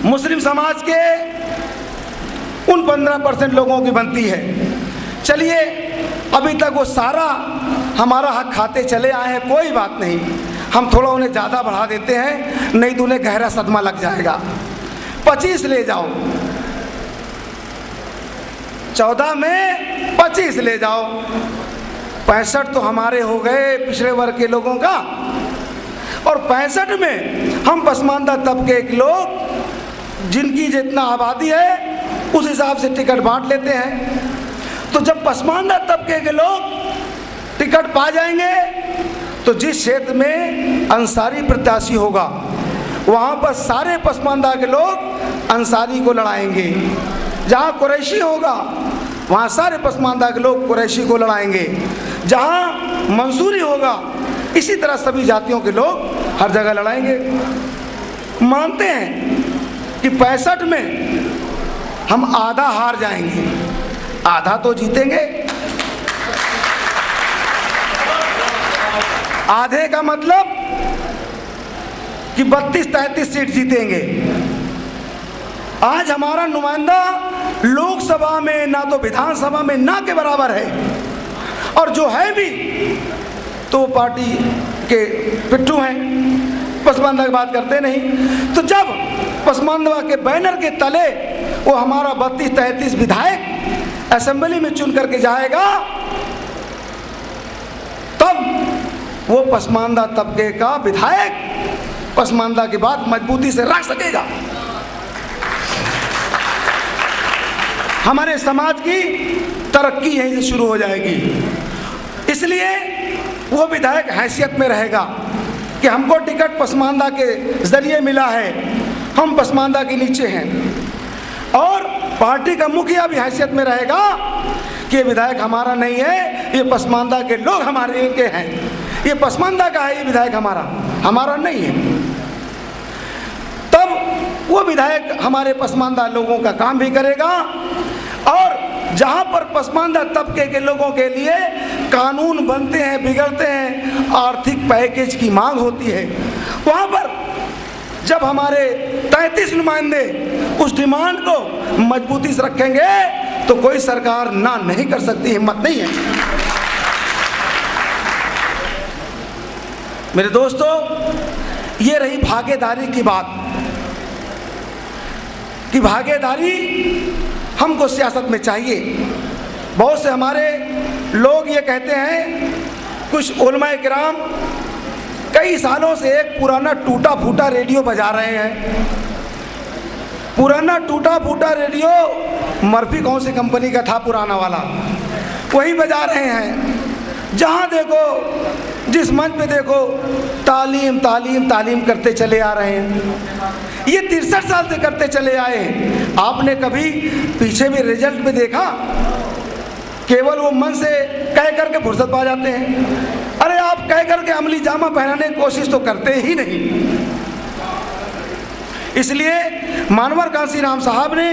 मुस्लिम समाज के उन 15% लोगों की बनती है। चलिए, अभी तक वो सारा हमारा हक खाते चले आए हैं, कोई बात नहीं, हम थोड़ा उन्हें ज़्यादा बढ़ा देते हैं, नहीं तो उन्हें गहरा सदमा लग जाएगा। 25 ले जाओ, 14 में 25 ले जाओ, 65 तो हमारे हो गए पिछड़े वर्ग के लोगों का, और 65 में हम पसमानदा तबके के लोग जिनकी जितना आबादी है उस हिसाब से टिकट बांट लेते हैं। तो जब पसमानदा तबके के लोग टिकट पा जाएंगे तो जिस क्षेत्र में अंसारी प्रत्याशी होगा वहाँ पर सारे पसमानदा के लोग अंसारी को लड़ाएंगे। जहाँ कुरैशी होगा वहाँ सारे पसमानदा के लोग कुरैशी को लड़ाएंगे। जहाँ मंसूरी होगा इसी तरह सभी जातियों के लोग हर जगह लड़ाएंगे। मानते हैं कि 65 में हम आधा हार जाएंगे, आधा तो जीतेंगे। आधे का मतलब कि 32-33 सीट जीतेंगे। आज हमारा नुमाइंदा लोकसभा में ना तो विधानसभा में ना के बराबर है, और जो है भी तो पार्टी के पिट्ठू हैं, पसमानदा की बात करते नहीं। तो जब पसमानदा के बैनर के तले वो हमारा 32-33 विधायक असेंबली में चुन करके जाएगा, तब वो पसमानदा तबके का विधायक पसमानदा की बात मजबूती से रख सकेगा। हमारे समाज की तरक्की यहीं से शुरू हो जाएगी। इसलिए वो विधायक हैसियत में रहेगा कि हमको टिकट पसमानदा के जरिए मिला है, हम पसमानदा के नीचे हैं। और पार्टी का मुखिया भी हैसियत में रहेगा कि ये विधायक हमारा नहीं है, ये पसमानदा के लोग हमारे के हैं, ये पसमानदा का है, ये विधायक हमारा नहीं है। तब वो विधायक हमारे पसमानदा लोगों का काम भी करेगा। और जहाँ पर पसमानदा तबके के लोगों के लिए कानून बनते हैं, बिगड़ते हैं, आर्थिक पैकेज की मांग होती है, वहाँ पर जब हमारे 33 नुमाइंदे उस डिमांड को मजबूती से रखेंगे तो कोई सरकार ना नहीं कर सकती, हिम्मत नहीं है। मेरे दोस्तों, ये रही भागीदारी की बात कि भागीदारी हमको सियासत में चाहिए। बहुत से हमारे लोग ये कहते हैं, कुछ उलमाए किराम कई सालों से एक पुराना टूटा फूटा रेडियो बजा रहे हैं। पुराना टूटा फूटा रेडियो मर्फी कौन सी कंपनी का था, पुराना वाला, वही बजा रहे हैं। जहाँ देखो, जिस मंच पे देखो, तालीम तालीम तालीम करते चले आ रहे हैं। ये 63 साल से करते चले आए हैं। आपने कभी पीछे भी रिजल्ट में देखा? केवल वो मन से कह करके फुर्सत पा जाते हैं। अरे आप कह करके अमली जामा पहनाने की कोशिश तो करते ही नहीं। इसलिए मानवर कांसी राम साहब ने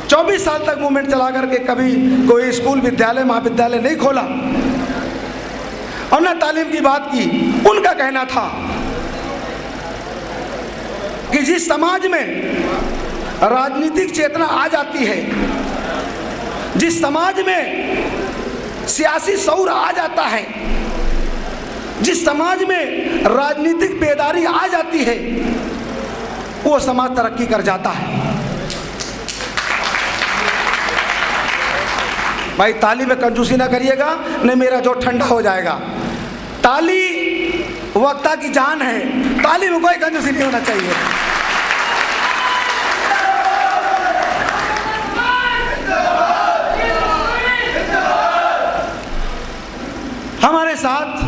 24 साल तक मूवमेंट चला करके कभी कोई स्कूल, विद्यालय, महाविद्यालय नहीं खोला और न तालीम की बात की। उनका कहना था कि जिस समाज में राजनीतिक चेतना आ जाती है, जिस समाज में सियासी शऊर आ जाता है, जिस समाज में राजनीतिक बेदारी आ जाती है, वो समाज तरक्की कर जाता है। भाई ताली में कंजूसी ना करिएगा, नहीं मेरा जो ठंडा हो जाएगा। ताली वक्ता की जान है, ताली में कोई कंजूसी नहीं होना चाहिए। हमारे साथ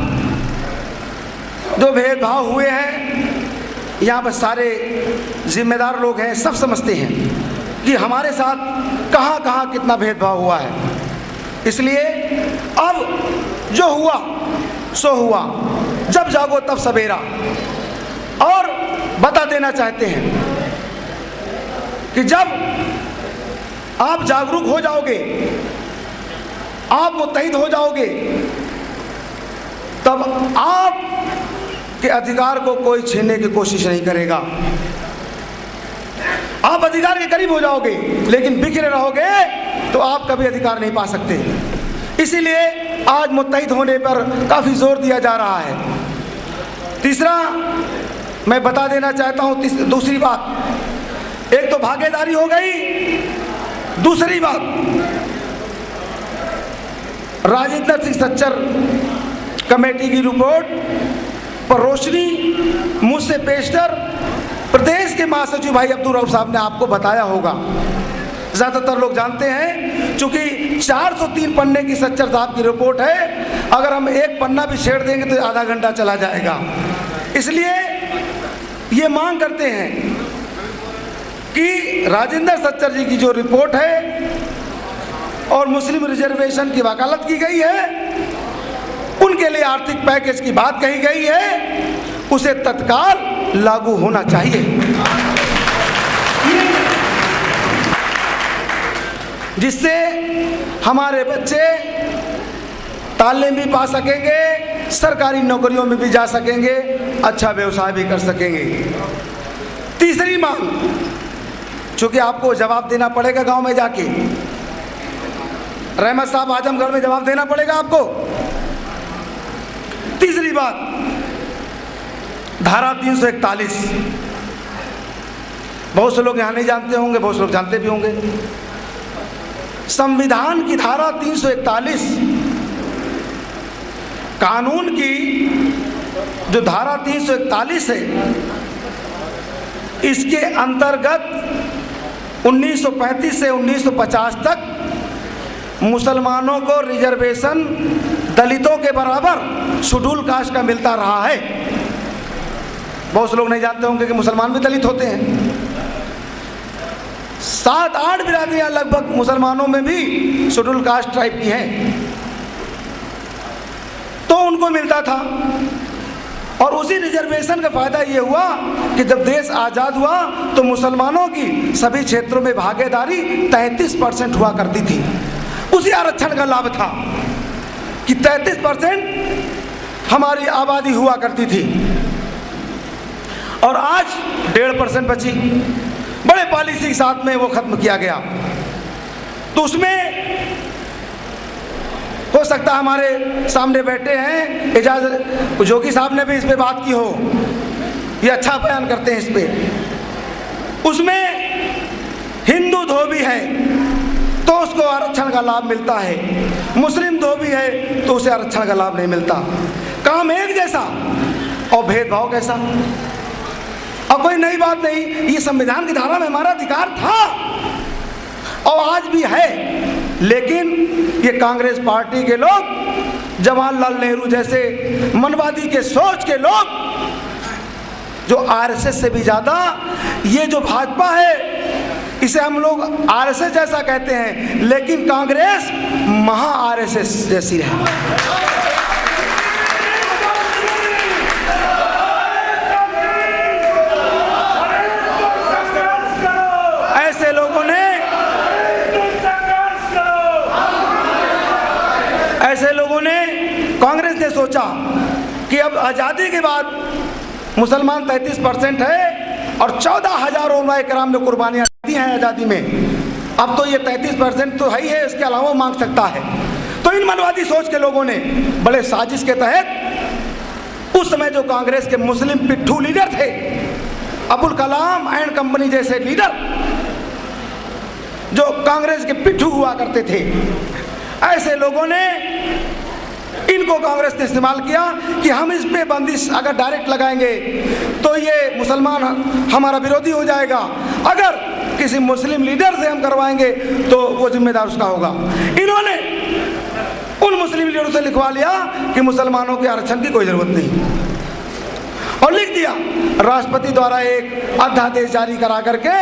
जो भेदभाव हुए हैं, यहाँ पर सारे जिम्मेदार लोग हैं, सब समझते हैं कि हमारे साथ कहाँ कहाँ कितना भेदभाव हुआ है। इसलिए अब जो हुआ सो हुआ, जब जागो तब सवेरा। और बता देना चाहते हैं कि जब आप जागरूक हो जाओगे, आप मुत्तहिद हो जाओगे, तब आप के अधिकार को कोई छीनने की कोशिश नहीं करेगा। आप अधिकार के करीब हो जाओगे, लेकिन बिखरे रहोगे तो आप कभी अधिकार नहीं पा सकते। इसीलिए आज मुत्तहिद होने पर काफ़ी जोर दिया जा रहा है। तीसरा मैं बता देना चाहता हूँ, दूसरी बात, एक तो भागीदारी हो गई, दूसरी बात राजेंद्र सिंह सच्चर कमेटी की रिपोर्ट पर रोशनी मुझसे पेशतर प्रदेश के महासचिव भाई अब्दुल रऊफ साहब ने आपको बताया होगा। ज़्यादातर लोग जानते हैं, चूंकि 403 पन्ने की सच्चर साहब की रिपोर्ट है, अगर हम एक पन्ना भी छेड़ देंगे तो आधा घंटा चला जाएगा। इसलिए ये मांग करते हैं कि राजेंद्र सच्चर जी की जो रिपोर्ट है और मुस्लिम रिजर्वेशन की वकालत की गई है, उनके लिए आर्थिक पैकेज की बात कही गई है, उसे तत्काल लागू होना चाहिए, जिससे हमारे बच्चे तालीम भी पा सकेंगे, सरकारी नौकरियों में भी जा सकेंगे, अच्छा व्यवसाय भी कर सकेंगे। तीसरी मांग, चूंकि आपको जवाब देना पड़ेगा गांव में जाके, रहमत साहब आजमगढ़ में जवाब देना पड़ेगा आपको। तीसरी बात, धारा 341, बहुत से लोग यहाँ नहीं जानते होंगे, बहुत से लोग जानते भी होंगे। संविधान की धारा 341 कानून की जो धारा 341 है, इसके अंतर्गत 1935 से 1950 तक मुसलमानों को रिजर्वेशन दलितों के बराबर शेड्यूल कास्ट का मिलता रहा है। बहुत से लोग नहीं जानते होंगे कि मुसलमान भी दलित होते हैं। 7-8 बिरादरियां लगभग मुसलमानों में भी शेड्यूल कास्ट टाइप की हैं, तो उनको मिलता था। और उसी रिजर्वेशन का फायदा ये हुआ कि जब देश आज़ाद हुआ तो मुसलमानों की सभी क्षेत्रों में भागीदारी 33% हुआ करती थी। उसी आरक्षण का लाभ था कि 33% हमारी आबादी हुआ करती थी और आज 1.5% बची। बड़े पॉलिसी के साथ में वो खत्म किया गया। तो उसमें हो सकता है हमारे सामने बैठे हैं एजाज जोगी साहब ने भी इस पे बात की हो, ये अच्छा बयान करते हैं इस पे। उसमें हिंदू धोबी है तो उसको आरक्षण का लाभ मिलता है, मुस्लिम धोबी है तो उसे आरक्षण का लाभ नहीं मिलता। काम एक जैसा और भेदभाव कैसा। और कोई नई बात नहीं, ये संविधान की धारा में हमारा अधिकार था और आज भी है, लेकिन ये कांग्रेस पार्टी के लोग, जवाहरलाल नेहरू जैसे मनवादी के सोच के लोग, जो आरएसएस से भी ज़्यादा ये जो भाजपा है इसे हम लोग आरएसएस जैसा कहते हैं, लेकिन कांग्रेस महा आरएसएस जैसी है। ऐसे लोगों ने कांग्रेस ने सोचा कि अब आज़ादी के बाद मुसलमान 33% है और 14,000 उलमाए किराम ने कुर्बानियाँ दी हैं आज़ादी में, अब तो ये 33% तो है ही है, इसके अलावा मांग सकता है। तो इन मनवादी सोच के लोगों ने बड़े साजिश के तहत उस समय जो कांग्रेस के मुस्लिम पिट्ठू लीडर थे, अबुल कलाम एंड कंपनी जैसे लीडर जो कांग्रेस के पिट्ठू हुआ करते थे, ऐसे लोगों ने इनको कांग्रेस ने इस्तेमाल किया कि हम इस पे बंदिश अगर डायरेक्ट लगाएंगे तो ये मुसलमान हमारा विरोधी हो जाएगा, अगर किसी मुस्लिम लीडर से हम करवाएंगे तो वो जिम्मेदार उसका होगा। इन्होंने उन मुस्लिम लीडरों से लिखवा लिया कि मुसलमानों के आरक्षण की कोई ज़रूरत नहीं और लिख दिया। राष्ट्रपति द्वारा एक अध्यादेश जारी करा करके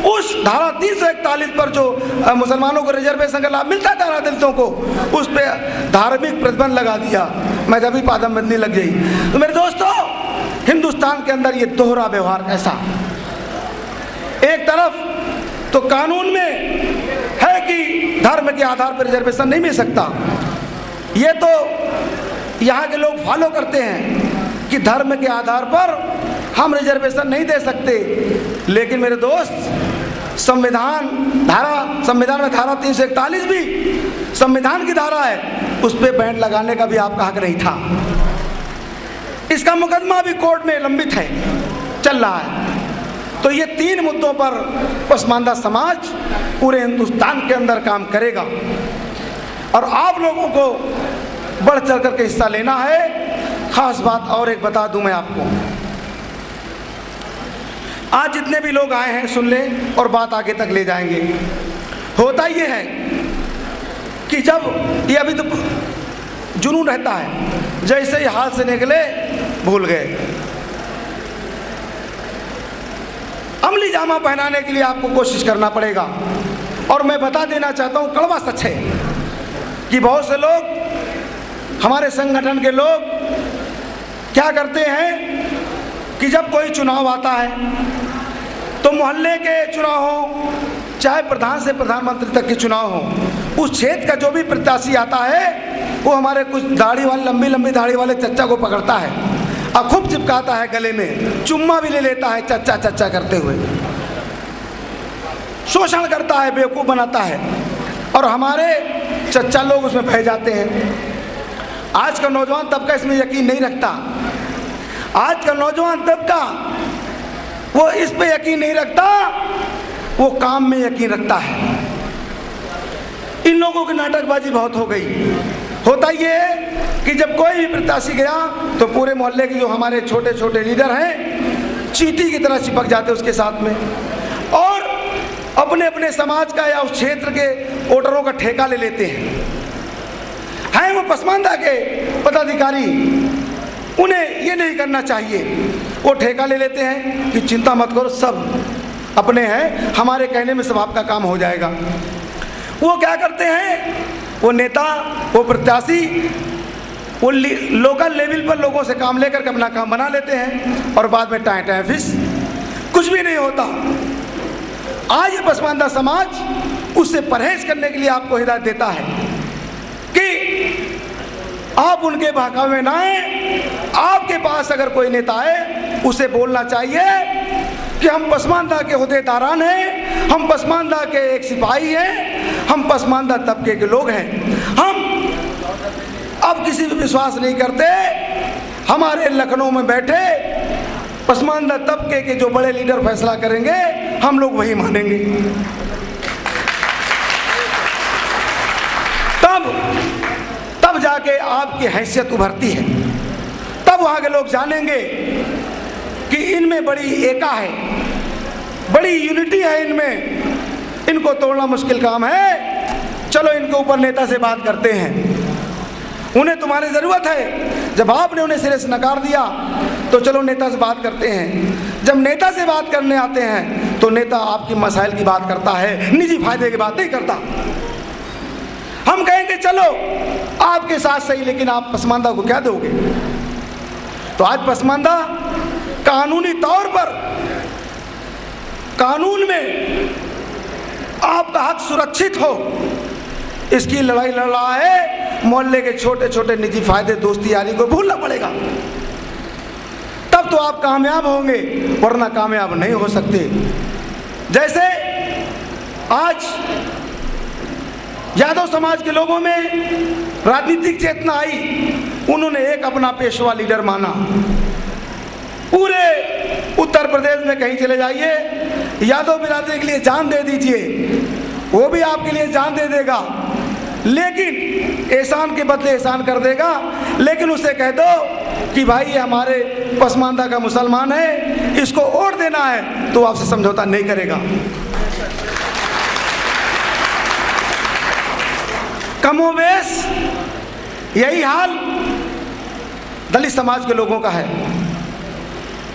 उस धारा 341 पर जो मुसलमानों को रिजर्वेशन का लाभ मिलता था दलितों को, उस पर धार्मिक प्रतिबंध लगा दिया। मैं जब भी पाबंदी लग गई। तो मेरे दोस्तों, हिंदुस्तान के अंदर ये दोहरा व्यवहार कैसा, एक तरफ तो कानून में है कि धर्म के आधार पर रिजर्वेशन नहीं मिल सकता, ये तो यहाँ के लोग फॉलो करते हैं कि धर्म के आधार पर हम रिजर्वेशन नहीं दे सकते। लेकिन मेरे दोस्त, संविधान में धारा 341 भी संविधान की धारा है, उस पर बैन लगाने का भी आपका हक नहीं था। इसका मुकदमा भी कोर्ट में लंबित है, चल रहा है। तो ये 3 मुद्दों पर पसमानदा समाज पूरे हिंदुस्तान के अंदर काम करेगा और आप लोगों को बढ़ चढ़ करके हिस्सा लेना है। खास बात और एक बता दूं मैं आपको, आज जितने भी लोग आए हैं सुन ले और बात आगे तक ले जाएंगे। होता ये है कि जब ये अभी तो जुनून रहता है, जैसे ही हाथ से निकले भूल गए। अमली जामा पहनाने के लिए आपको कोशिश करना पड़ेगा। और मैं बता देना चाहता हूँ, कड़वा सच है कि बहुत से लोग, हमारे संगठन के लोग क्या करते हैं कि जब कोई चुनाव आता है तो मोहल्ले के चुनाव हो, चाहे प्रधान से प्रधानमंत्री तक के चुनाव हो, उस क्षेत्र का जो भी प्रत्याशी आता है वो हमारे कुछ दाढ़ी वाले, लंबी लंबी दाढ़ी वाले चच्चा को पकड़ता है और खूब चिपकाता है गले में, चुम्मा भी ले लेता है चच्चा चच्चा करते हुए, शोषण करता है, बेवकूफ़ बनाता है और हमारे चच्चा लोग उसमें बह जाते हैं। आज का नौजवान तबका इसमें यकीन नहीं रखता। आज का नौजवान तबका वो इस पे यकीन नहीं रखता, वो काम में यकीन रखता है। इन लोगों की नाटकबाजी बहुत हो गई। होता ये है कि जब कोई भी प्रत्याशी गया तो पूरे मोहल्ले के जो हमारे छोटे छोटे लीडर हैं चींटी की तरह चिपक जाते उसके साथ में और अपने अपने समाज का या उस क्षेत्र के वोटरों का ठेका ले लेते हैं वो पसमानदा के पदाधिकारी, उन्हें ये नहीं करना चाहिए। वो ठेका ले लेते हैं कि चिंता मत करो, सब अपने हैं, हमारे कहने में सब आपका काम हो जाएगा। वो क्या करते हैं, वो नेता, वो प्रत्याशी, वो लोकल लेवल पर लोगों से काम लेकर के अपना काम बना लेते हैं और बाद में टाइम टाइम फिस कुछ भी नहीं होता। आज ये पसमानदा समाज उससे परहेज करने के लिए आपको हिदायत देता है कि आप उनके बहकावे में ना आए। आपके पास अगर कोई नेता है उसे बोलना चाहिए कि हम पसमानदा के ओहदेदारान हैं, हम पसमानदा के एक सिपाही हैं, हम पसमानदा तबके के लोग हैं। हम अब किसी भी विश्वास नहीं करते। हमारे लखनऊ में बैठे पसमानदा तबके के जो बड़े लीडर फैसला करेंगे हम लोग वही मानेंगे। तब जाके आपकी हैसियत उभरती है, तब वहाँ के लोग जानेंगे कि इनमें बड़ी एका है, बड़ी यूनिटी है इनमें, इनको तोड़ना मुश्किल काम है। चलो इनके ऊपर नेता से बात करते हैं, उन्हें तुम्हारी ज़रूरत है। जब आपने उन्हें सिरे से नकार दिया तो चलो नेता से बात करते हैं। जब नेता से बात करने आते हैं तो नेता आपकी मसाइल की बात करता है, निजी फायदे की बात नहीं करता। हम कहेंगे चलो आपके साथ सही, लेकिन आप पसमानदा को क्या दोगे? तो आज पसमानदा कानूनी तौर पर कानून में आपका हक सुरक्षित हो, इसकी लड़ाई लड़ रहा है। मोहल्ले के छोटे छोटे निजी फायदे, दोस्ती यारी को भूलना पड़ेगा, तब तो आप कामयाब होंगे, वरना कामयाब नहीं हो सकते। जैसे आज यादव समाज के लोगों में राजनीतिक चेतना आई, उन्होंने एक अपना पेशवा लीडर माना। पूरे उत्तर प्रदेश में कहीं चले जाइए, यादव बिरादरी के लिए जान दे दीजिए, वो भी आपके लिए जान दे देगा, लेकिन एहसान के बदले एहसान कर देगा। लेकिन उसे कह दो कि भाई ये हमारे पसमानदा का मुसलमान है, इसको वोट देना है, तो आपसे समझौता नहीं करेगा। कमोबेश यही हाल दलित समाज के लोगों का है।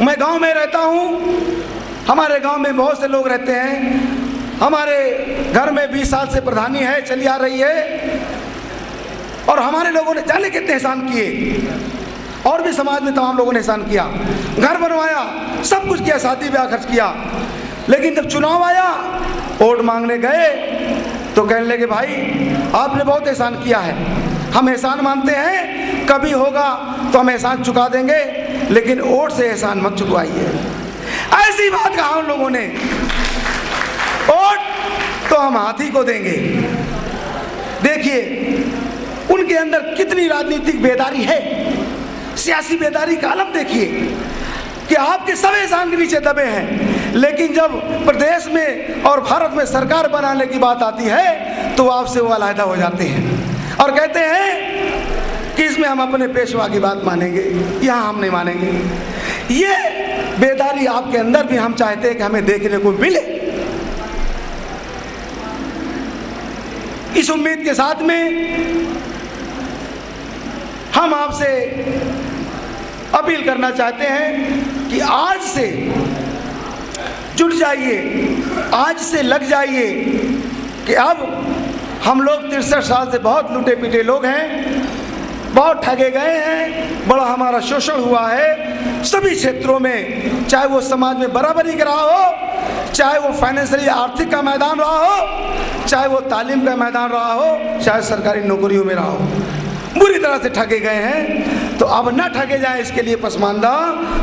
मैं गांव में रहता हूं, हमारे गांव में बहुत से लोग रहते हैं। हमारे घर में 20 साल से प्रधानी है, चली आ रही है, और हमारे लोगों ने जाने कितने एहसान किए, और भी समाज में तमाम लोगों ने एहसान किया, घर बनवाया, सब कुछ किया, शादी ब्याह खर्च किया। लेकिन जब चुनाव आया, वोट मांगने गए तो कहने लगे भाई आपने बहुत एहसान किया है, हम एहसान मानते हैं, कभी होगा तो हम एहसान चुका देंगे, लेकिन वोट से एहसान मत चुकवाइए। ऐसी बात कहा उन लोगों ने, वोट तो हम हाथी को देंगे। देखिए उनके अंदर कितनी राजनीतिक बेदारी है, सियासी बेदारी का आलम देखिए कि आपके सब एहसान के नीचे दबे हैं, लेकिन जब प्रदेश में और भारत में सरकार बनाने की बात आती है तो आपसे वो अलहदा हो जाते हैं। और कहते हैं कि इसमें हम अपने पेशवा की बात मानेंगे, यहाँ हम नहीं मानेंगे। ये बेदारी आपके अंदर भी हम चाहते हैं कि हमें देखने को मिले। इस उम्मीद के साथ में हम आपसे अपील करना चाहते हैं कि आज से जुट जाइए, आज से लग जाइए कि अब हम लोग 63 साल से बहुत लूटे पीटे लोग हैं, बहुत ठगे गए हैं, बड़ा हमारा शोषण हुआ है सभी क्षेत्रों में, चाहे वो समाज में बराबरी का रहा हो, चाहे वो फाइनेंशियली आर्थिक का मैदान रहा हो, चाहे वो तालीम का मैदान रहा हो, चाहे सरकारी नौकरियों में रहा हो, बुरी तरह से ठगे गए हैं। तो अब न ठगे जाएं, इसके लिए पसमानदा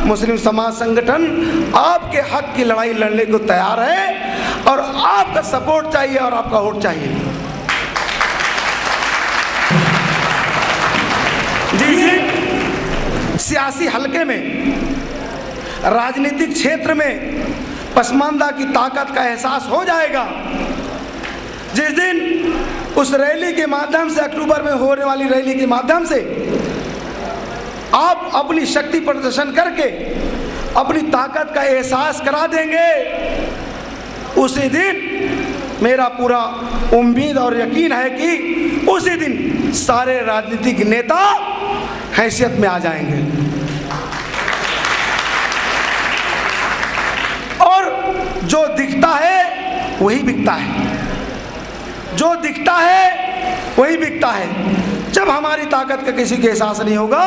मुस्लिम समाज संगठन आपके हक की लड़ाई लड़ने को तैयार है और आपका सपोर्ट चाहिए और आपका वोट चाहिए। जिस सियासी हलके में, राजनीतिक क्षेत्र में पसमानदा की ताकत का एहसास हो जाएगा, जिस दिन उस रैली के माध्यम से, अक्टूबर में होने वाली रैली के माध्यम से आप अपनी शक्ति प्रदर्शन करके अपनी ताकत का एहसास करा देंगे, उसी दिन मेरा पूरा उम्मीद और यकीन है कि उसी दिन सारे राजनीतिक नेता हैसियत में आ जाएंगे और जो दिखता है वही बिकता है, जो दिखता है वही बिकता है। जब हमारी ताकत का किसी को एहसास नहीं होगा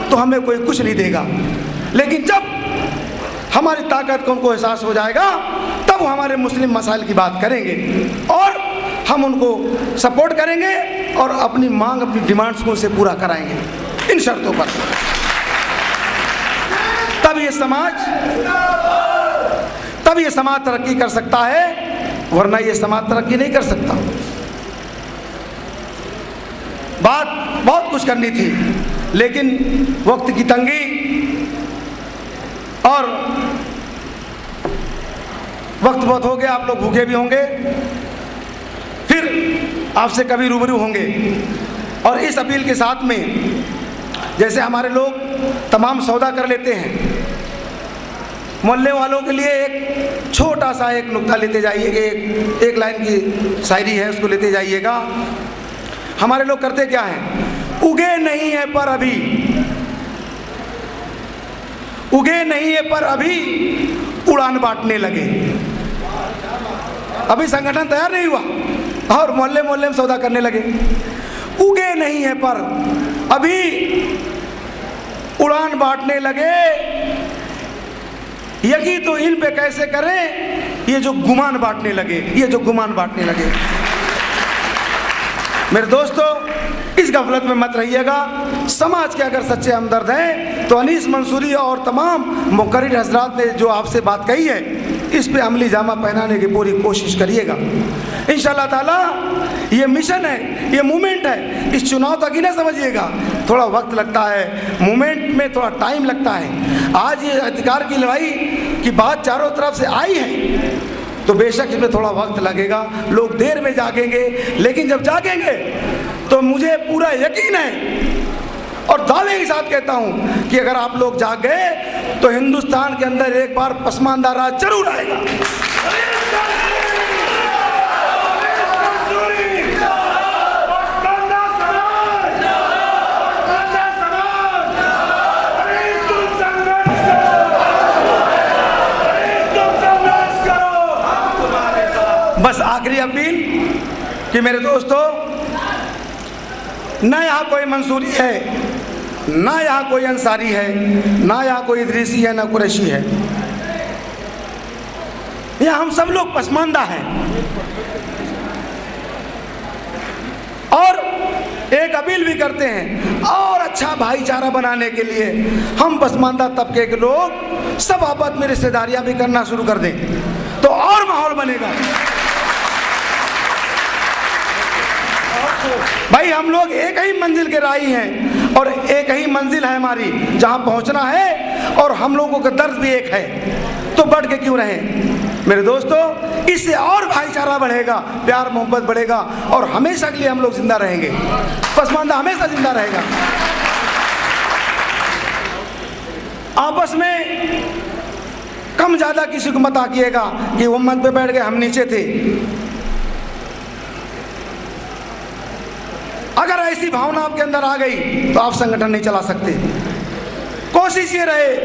तो हमें कोई कुछ नहीं देगा, लेकिन जब हमारी ताकत का उनको एहसास हो जाएगा तब वो हमारे मुस्लिम मसाइल की बात करेंगे और हम उनको सपोर्ट करेंगे और अपनी मांग, अपनी डिमांड्स को उनसे पूरा कराएंगे इन शर्तों पर। तब ये समाज तरक्की कर सकता है, वरना ये समाज तरक्की नहीं कर सकता। बात बहुत कुछ करनी थी, लेकिन वक्त की तंगी और वक्त बहुत हो गया, आप लोग भूखे भी होंगे, फिर आपसे कभी रूबरू होंगे। और इस अपील के साथ में, जैसे हमारे लोग तमाम सौदा कर लेते हैं, मोहल्ले वालों के लिए एक छोटा सा एक नुक्ता लेते जाइए, एक लाइन की शायरी है, उसको लेते जाइएगा। हमारे लोग करते क्या हैं? उगे नहीं है पर अभी, उगे नहीं है पर अभी उड़ान बांटने लगे। अभी संगठन तैयार नहीं हुआ और मोहल्ले मोहल्ले में सौदा करने लगे। उगे नहीं है पर अभी उड़ान बांटने लगे, यकीन तो इन पे कैसे करें, ये जो गुमान बांटने लगे, ये जो गुमान बांटने लगे। मेरे दोस्तों, इस गफलत में मत रहिएगा। समाज के अगर सच्चे हमदर्द हैं तो अनीस मंसूरी और तमाम मुकर्रिर हजरात ने जो आपसे बात कही है, इस पे अमली जामा पहनाने की पूरी कोशिश करिएगा। इंशाअल्लाह ताला ये मिशन है, ये मूवमेंट है, इस चुनाव तक ही ना समझिएगा, थोड़ा वक्त लगता है, मूवमेंट में थोड़ा टाइम लगता है। आज ये अधिकार की लड़ाई की बात चारों तरफ से आई है तो बेशक इसमें थोड़ा वक्त लगेगा, लोग देर में जागेंगे, लेकिन जब जागेंगे तो मुझे पूरा यकीन है और दावे के साथ कहता हूं कि अगर आप लोग जाग गए तो हिंदुस्तान के अंदर एक बार पसमानदा राज जरूर आएगा। बस आखिरी अपील कि मेरे दोस्तों, ना यहाँ कोई मंसूरी है, ना यहाँ कोई अंसारी है, ना यहाँ कोई इदरीसी है, ना कुरैशी है, यहाँ हम सब लोग पसमानदा हैं। और एक अपील भी करते हैं, और अच्छा भाईचारा बनाने के लिए हम पसमानदा तबके के लोग सब आपस में रिश्तेदारियां भी करना शुरू कर दें तो और माहौल बनेगा। भाई हम लोग एक ही मंजिल के राही हैं और एक ही मंजिल है हमारी जहां पहुंचना है, और हम लोगों का दर्द भी एक है, तो बढ़ के क्यों रहे मेरे दोस्तों। इससे और भाईचारा भाईचारा बढ़ेगा, प्यार मोहब्बत बढ़ेगा और हमेशा के लिए हम लोग जिंदा रहेंगे। पसमानदा हमेशा जिंदा रहेगा। आपस में कम ज़्यादा किसी को मत आकिएगा कि वो मंच पे बैठ गए हम नीचे थे। अगर ऐसी भावना आपके अंदर आ गई तो आप संगठन नहीं चला सकते। कोशिश ये रहे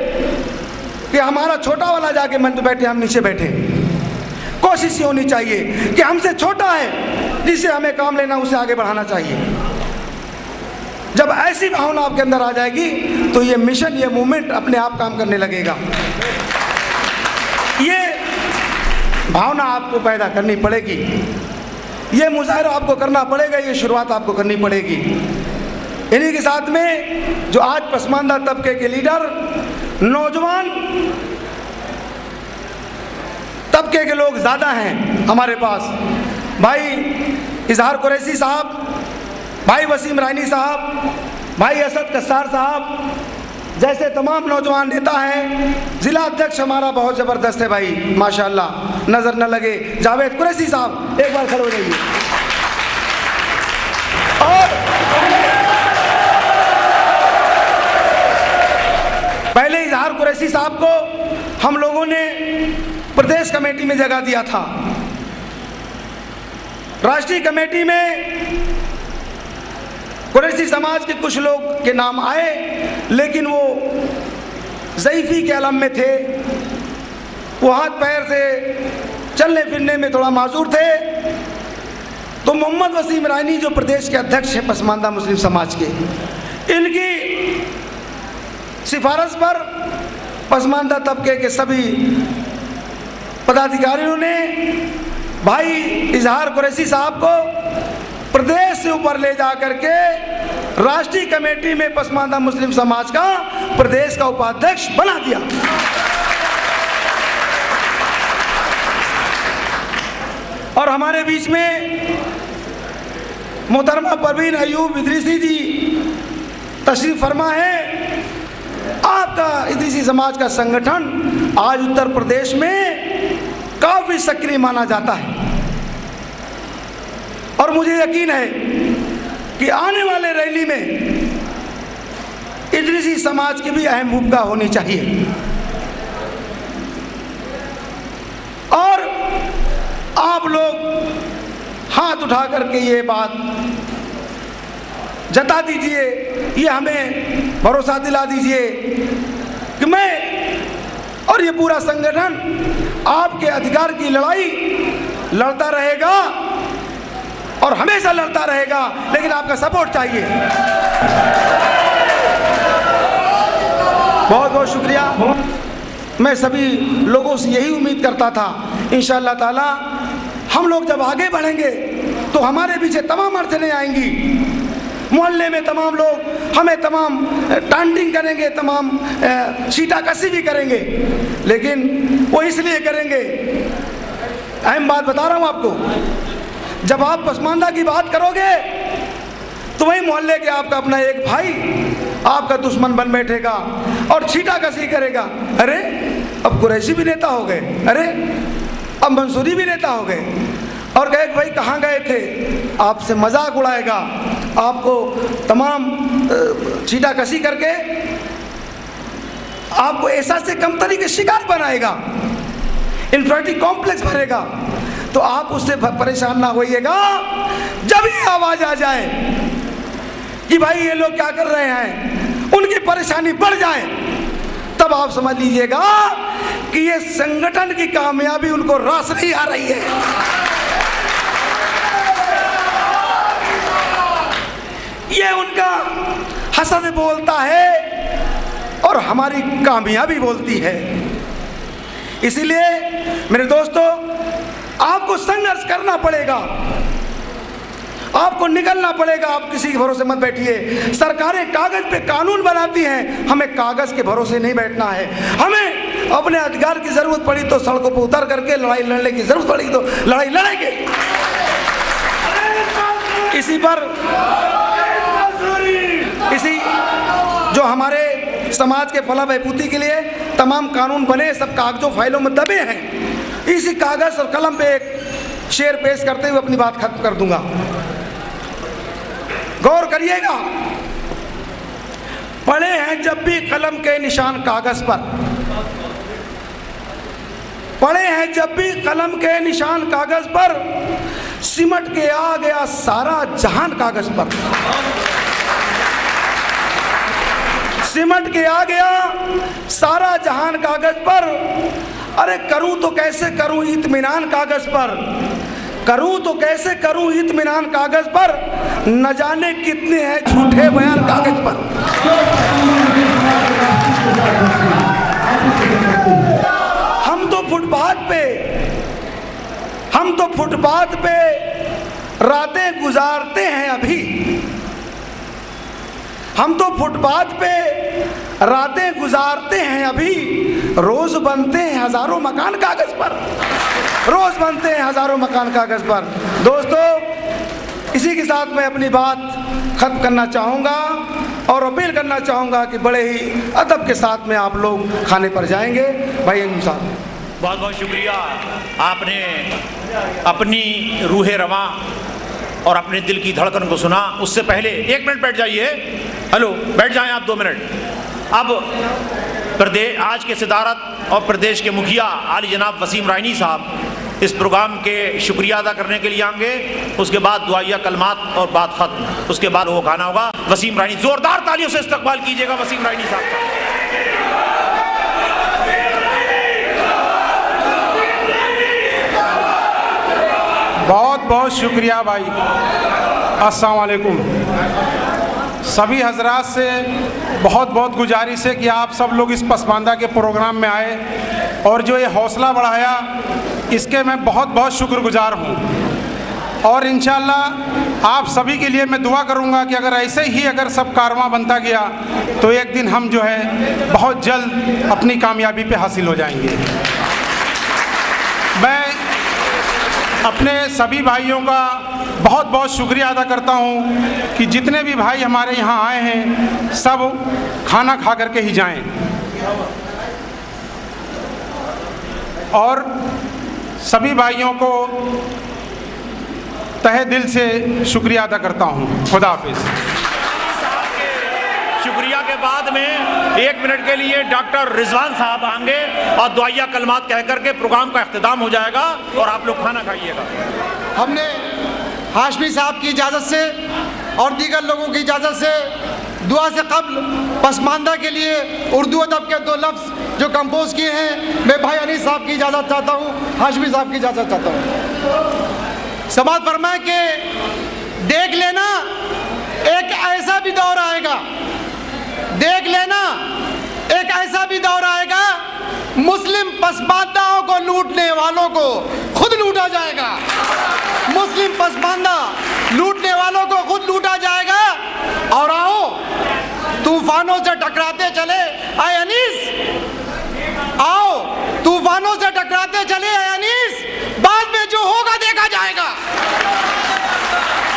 कि हमारा छोटा वाला जाके मंच पे बैठे, हम नीचे बैठे। कोशिश ये होनी चाहिए कि हमसे छोटा है जिसे हमें काम लेना उसे आगे बढ़ाना चाहिए। जब ऐसी भावना आपके अंदर आ जाएगी तो ये मिशन, ये मूवमेंट अपने आप काम करने लगेगा। ये भावना आपको पैदा करनी पड़ेगी, ये मुजाहरा आपको करना पड़ेगा, ये शुरुआत आपको करनी पड़ेगी। इन्हीं के साथ में जो आज पसमानदा तबके के लीडर, नौजवान तबके के लोग ज़्यादा हैं हमारे पास, भाई इजहार कुरैशी साहब, भाई वसीम रायनी साहब, भाई असद कस्सार साहब जैसे तमाम नौजवान नेता हैं। जिला अध्यक्ष हमारा बहुत ज़बरदस्त है भाई, माशाल्लाह, नज़र न लगे, जावेद कुरैशी साहब, एक बार खड़े हो जाइए। और पहले इजहार कुरैशी साहब को हम लोगों ने प्रदेश कमेटी में जगह दिया था। राष्ट्रीय कमेटी में कुरैशी समाज के कुछ लोग के नाम आए, लेकिन वो ज़ईफ़ी के आलम में थे, वो हाथ पैर से चलने फिरने में थोड़ा माजूर थे। तो मोहम्मद वसीम रायनी जो प्रदेश के अध्यक्ष हैं पसमानदा मुस्लिम समाज के, इनकी सिफारिश पर पसमानदा तबके के सभी पदाधिकारियों ने भाई इजहार कुरैशी साहब को प्रदेश से ऊपर ले जा करके राष्ट्रीय कमेटी में पसमानदा मुस्लिम समाज का प्रदेश का उपाध्यक्ष बना दिया। और हमारे बीच में मोहतरमा परवीन अयूब इदरीसी जी तशरीफ फरमा है। आपका इदरीसी समाज का संगठन आज उत्तर प्रदेश में काफी सक्रिय माना जाता है और मुझे यकीन है कि आने वाले रैली में इदरीसी समाज की भी अहम भूमिका होनी चाहिए। और आप लोग हाथ उठा करके ये बात जता दीजिए, ये हमें भरोसा दिला दीजिए कि मैं और ये पूरा संगठन आपके अधिकार की लड़ाई लड़ता रहेगा और हमेशा लड़ता रहेगा, लेकिन आपका सपोर्ट चाहिए। बहुत बहुत शुक्रिया। मैं सभी लोगों से यही उम्मीद करता था, इंशाअल्लाह ताला हम लोग जब आगे बढ़ेंगे तो हमारे पीछे तमाम अड़चनें आएंगी। मोहल्ले में तमाम लोग हमें तमाम टांटिंग करेंगे, तमाम छीटाकशी भी करेंगे, लेकिन वो इसलिए करेंगे, अहम बात बता रहा हूँ आपको, जब आप पसमानदा की बात करोगे तो वही मोहल्ले के आपका अपना एक भाई आपका दुश्मन बन बैठेगा और छीटाकशी करेगा। अरे अब कुरैशी भी नेता हो गए, अरे अब मंसूरी भी नेता हो गए, और कहे भाई कहाँ गए थे, आपसे मजाक उड़ाएगा, आपको तमाम छीटाकशी करके आपको एहसास से कमतरी के शिकार बनाएगा, इन्फीरियरिटी कॉम्प्लेक्स भरेगा। तो आप उससे परेशान ना होइएगा। जब ये आवाज आ जाए कि भाई ये लोग क्या कर रहे हैं, उनकी परेशानी बढ़ जाए, तब आप समझ लीजिएगा कि ये संगठन की कामयाबी उनको रास नहीं आ रही है। ये उनका हसद बोलता है और हमारी कामयाबी बोलती है। इसीलिए मेरे दोस्तों, आपको संघर्ष करना पड़ेगा, आपको निकलना पड़ेगा। आप किसी के भरोसे मत बैठिए। सरकारें कागज पे कानून बनाती हैं, हमें कागज के भरोसे नहीं बैठना है। हमें अपने अधिकार की जरूरत पड़ी तो सड़कों पर उतर करके लड़ाई लड़ने की जरूरत पड़ी तो लड़ाई लड़ेंगे। इसी जो हमारे समाज के फला बहबूदी के लिए तमाम कानून बने, सब कागजों फाइलों में दबे हैं। इसी कागज और कलम पे एक शेर पेश करते हुए अपनी बात खत्म कर दूंगा। गौर करिएगा, पढ़े हैं जब भी कलम के निशान कागज पर, पढ़े हैं जब भी कलम के निशान कागज पर, सिमट के आ गया सारा जहान कागज पर, सिमट के आ गया सारा जहान कागज पर। अरे करूं तो कैसे करूं इत्मीनान कागज पर, करूं तो कैसे करूं इत्मीनान कागज पर, न जाने कितने हैं झूठे बयान कागज पर। हम तो फुटपाथ पे रातें गुजारते हैं अभी, हम तो फुटपाथ पे रातें गुजारते हैं अभी, रोज बनते हैं हजारों मकान कागज पर, रोज बनते हैं हजारों मकान कागज पर। दोस्तों, इसी के साथ मैं अपनी बात खत्म करना चाहूँगा और अपील करना चाहूँगा कि बड़े ही अदब के साथ में आप लोग खाने पर जाएंगे। भाई अंजुम साहब, बहुत बहुत शुक्रिया। आपने अपनी रूहे रवां और अपने दिल की धड़कन को सुना। उससे पहले 1 मिनट बैठ जाइए। हेलो, बैठ जाएं आप 2 मिनट। अब प्रदेश आज के सदारत और प्रदेश के मुखिया आली जनाब वसीम रायनी साहब इस प्रोग्राम के शुक्रिया अदा करने के लिए आएंगे। उसके बाद दुआया कलमात और बात खत्म, उसके बाद वो गाना होगा। वसीम रायनी, जोरदार तालियों से इस्तकबाल कीजिएगा वसीम रायनी साहब का। बहुत बहुत शुक्रिया भाई। अस्सलाम वालेकुम। सभी हजरात से बहुत बहुत गुजारिश है कि आप सब लोग इस पसमानदा के प्रोग्राम में आए और जो ये हौसला बढ़ाया इसके मैं बहुत बहुत शुक्रगुजार हूँ। और इंशाअल्लाह आप सभी के लिए मैं दुआ करूँगा कि अगर ऐसे ही अगर सब कारवां बनता गया तो एक दिन हम जो है बहुत जल्द अपनी कामयाबी पे हासिल हो जाएंगे। मैं अपने सभी भाइयों का बहुत बहुत शुक्रिया अदा करता हूँ कि जितने भी भाई हमारे यहाँ आए हैं सब खाना खा करके ही जाएं। और सभी भाइयों को तहे दिल से शुक्रिया अदा करता हूँ। खुदा हाफिज़। शुक्रिया के बाद में 1 मिनट के लिए डॉक्टर रिजवान साहब आएंगे और दुआया कलमात कह करके प्रोग्राम का इख्तिताम हो जाएगा और आप लोग खाना खाइएगा। हमने हाशमी साहब की इजाज़त से और दीगर लोगों की इजाज़त से दुआ से कब्ल पसमानदा के लिए उर्दू अदब के 2 लफ्ज़ जो कंपोज किए हैं, मैं भाई अनीस साहब की इजाज़त चाहता हूँ, हाशमी साहब की इजाज़त चाहता हूँ। समात फरमाए कि देख लेना एक ऐसा भी दौर आएगा, देख लेना एक ऐसा भी दौर आएगा, मुस्लिम पसमानदाओं को लूटने वालों को खुद लूटा जाएगा, मुस्लिम पसमानदा लूटने वालों को खुद लूटा जाएगा। और आओ तूफानों से टकराते चले आए अनीस, आओ तूफानों से टकराते चले आए अनीस, बाद में जो होगा देखा जाएगा।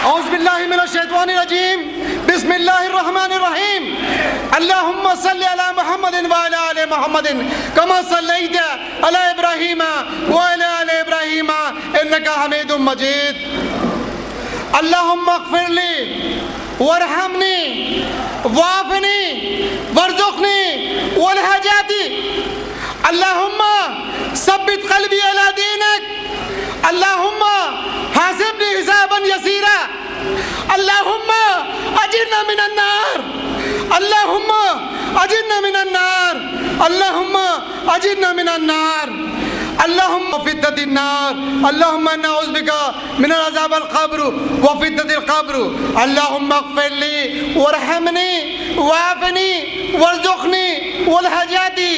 औज़ुबिल्लाहि मिनश्शैतानिर्रजीम, बिस्मिल्लाहिर्रहमानिर्रहीम। अल्लाहुम्मा सल्लि अला मुहम्मदिन व अला आलि मुहम्मदिन कमा सल्लैता अला इब्राहीम व अला आलि इब्राहीम इन्नका हमीदुम मजीद। अल्लाहुम्मा अग़फ़िरली वरहमनी वाफ़नी वरज़ुक़नी वलहजाती। अल्लाहुम्मा सब्बित क़ल्बी अला दीनिक। अल्लाहुम्मा हासिबनी हिसाबन यसीरा। अल्लाहुम्मा अजिरना मिनन नार। अल्लाहुम्मा अजिरना मिनन नार। अल्लाहुम्मा अजिरना मिनन नार। अल्लाहुम्मा फित्नतिन नार। अल्लाहुम्मा नऊज़ु बिका मिनल अज़ाबिल क़ब्र व फित्नतिल क़ब्र। अल्लाहुम्मा अग़फ़िरली वरहमनी वाफ़नी वरज़ुक़नी वलहजाती।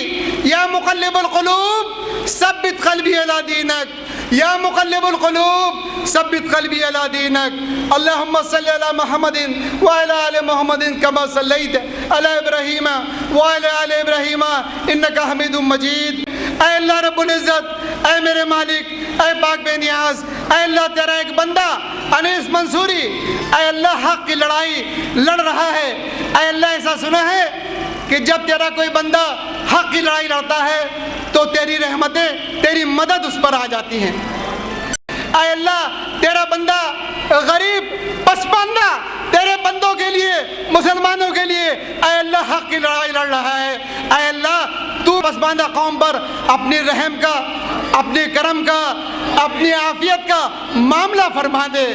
या मुक़ल्लिबल क़ुलूब सब्बित क़ल्बी अला दीनिक। या मुक़ल्लिबुल क़ुलूब सब्बित क़ल्बी अला दीनिक। अल्लाहुम्मा सल्लि अला मुहम्मदिन व अला आलि मुहम्मदिन कमा सल्लैता अला इब्राहीम व अला आलि इब्राहीम इन्नका हमीदुम मजीद। ऐ अल्लाह रब्बुल इज़्ज़त, ऐ मेरे मालिक, ऐ पाक बेनियाज़, ऐ अल्लाह तेरा एक बंदा अनीस मंसूरी, ऐ अल्लाह हक़ की लड़ाई लड़ रहा है। ऐ अल्लाह ऐसा सुना है कि जब तेरा कोई बंदा हक़ की लड़ाई लड़ता है तो तेरी रहमतें, तेरी मदद उस पर आ जाती हैं। आय अल्लाह तेरा बंदा गरीब पसमानदा तेरे बंदों के लिए, मुसलमानों के लिए आय अल्लाह हक की लड़ाई लड़ रहा है। आय अल्लाह तू पसमानदा कौम पर अपनी रहम का, अपने करम का, अपनी आफियत का मामला फरमा दे।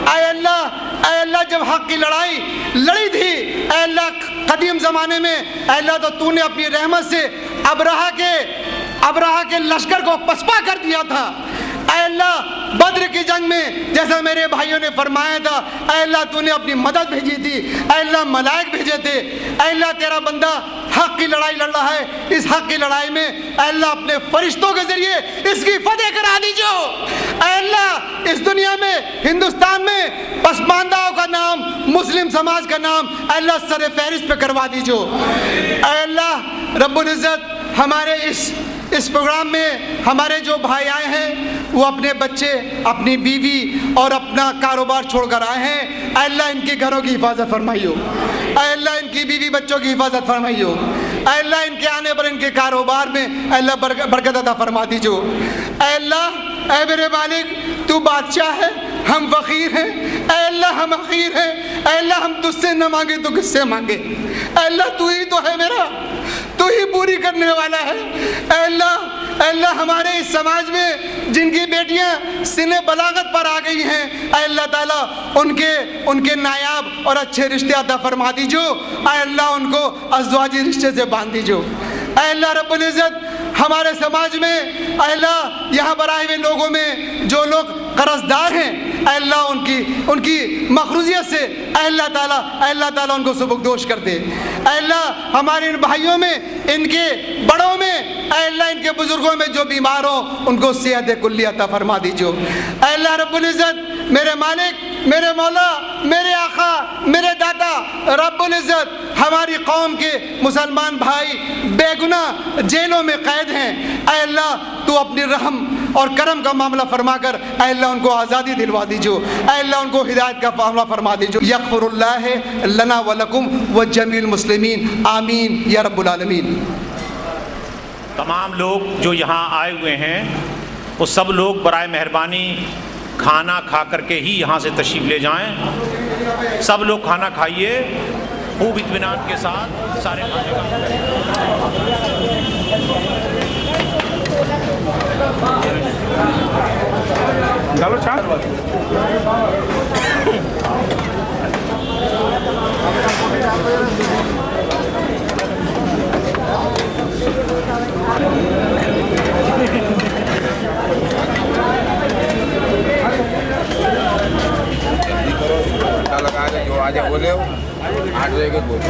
आय अल्लाह जब हक की लड़ाई लड़ी थी आय अल्लाह कदीम ज़माने में आय अल्लाह तो तूने अपनी रहमत से अबरहा के लश्कर को पसपा कर दिया था। आय अल्लाह बद्र की जंग में जैसा मेरे भाइयों ने फरमाया था आय अल्लाह तूने अपनी मदद भेजी थी, आय अल्लाह मलाइक भेजे थे। आय अल्लाह तेरा बंदा हक की लड़ाई लड़ रहा है, इस हक की लड़ाई में आय अल्लाह अपने फरिश्तों के जरिए इसकी फतेह करा दीजिए। आय अल्लाह इस दुनिया में, हिंदुस्तान में पसमानदाओं का नाम, मुस्लिम समाज का नाम आय अल्लाह सर फहरिस्त पे करवा दीजिए। आय अल्लाह रब्बुल इज़्ज़त हमारे इस प्रोग्राम में हमारे जो भाई आए हैं वो अपने बच्चे, अपनी बीवी और अपना कारोबार छोड़कर आए हैं। अल्लाह इनके घरों की हिफाजत फरमाइयो, अल्लाह इनकी बीवी बच्चों की हिफाजत फरमाइयो, अल्लाह इनके आने पर इनके कारोबार में अल्लाह बरकत अता फरमा दीजियो। अल्लाह ऐ मेरे मालिक तू बादशाह है, हम फ़कीर हैं। अल्लाह हम फ़कीर हैं। अल्लाह हम तुझसे न मांगे तो किससे मांगे? अल्लाह तू ही तो है मेरा, तू ही पूरी करने वाला है। अल्लाह हमारे इस समाज में जिनकी बेटियां सिने बलागत पर आ गई हैं अल्लाह ताला उनके नायाब और अच्छे रिश्ते अता फरमा दीजिए। अल्लाह उनको अज़वाजी रिश्ते से बांध दीजिए। अल्लाह रब्बुल इज़्ज़त हमारे समाज में अल्लाह यहाँ पर आए हुए लोगों में जो लोग कर्जदार हैं अल्लाह उनकी मखरूजियत से अल्लाह ताला उनको सुबुकदोश कर दे। अल्लाह हमारे इन भाइयों में, इनके बड़ों में अल्लाह इनके बुजुर्गों में जो बीमार हो उनको सेहत कुल्ली अता फरमा दीजिए। अल्लाह रब्बुल इज़्ज़त मेरे मालिक, मेरे मौला, मेरे आका, मेरे दादा रब्बुल इज़्ज़त हमारी कौम के मुसलमान भाई बेगुनाह जेलों में कैद हैं। अल्लाह तू अपनी रहम और करम का मामला फरमा कर अल्लाह उनको आज़ादी दिलवा दीजिए। अल्लाह उनको हिदायत का मामला फरमा दीजिए। यग़फ़िरुल्लाह लना व लकुम व जमील मुस्लिमीन आमीन या रब्बुल आलमीन। तमाम लोग जो यहाँ आए हुए हैं वो सब लोग बराए मेहरबानी खाना खा करके ही यहाँ से तशरीफ़ ले जाएं। सब लोग खाना खाइए खूब इत्मीनान के साथ। सारे खाने चलो चार लगा के जो आज बोले 8 बजे के बोले।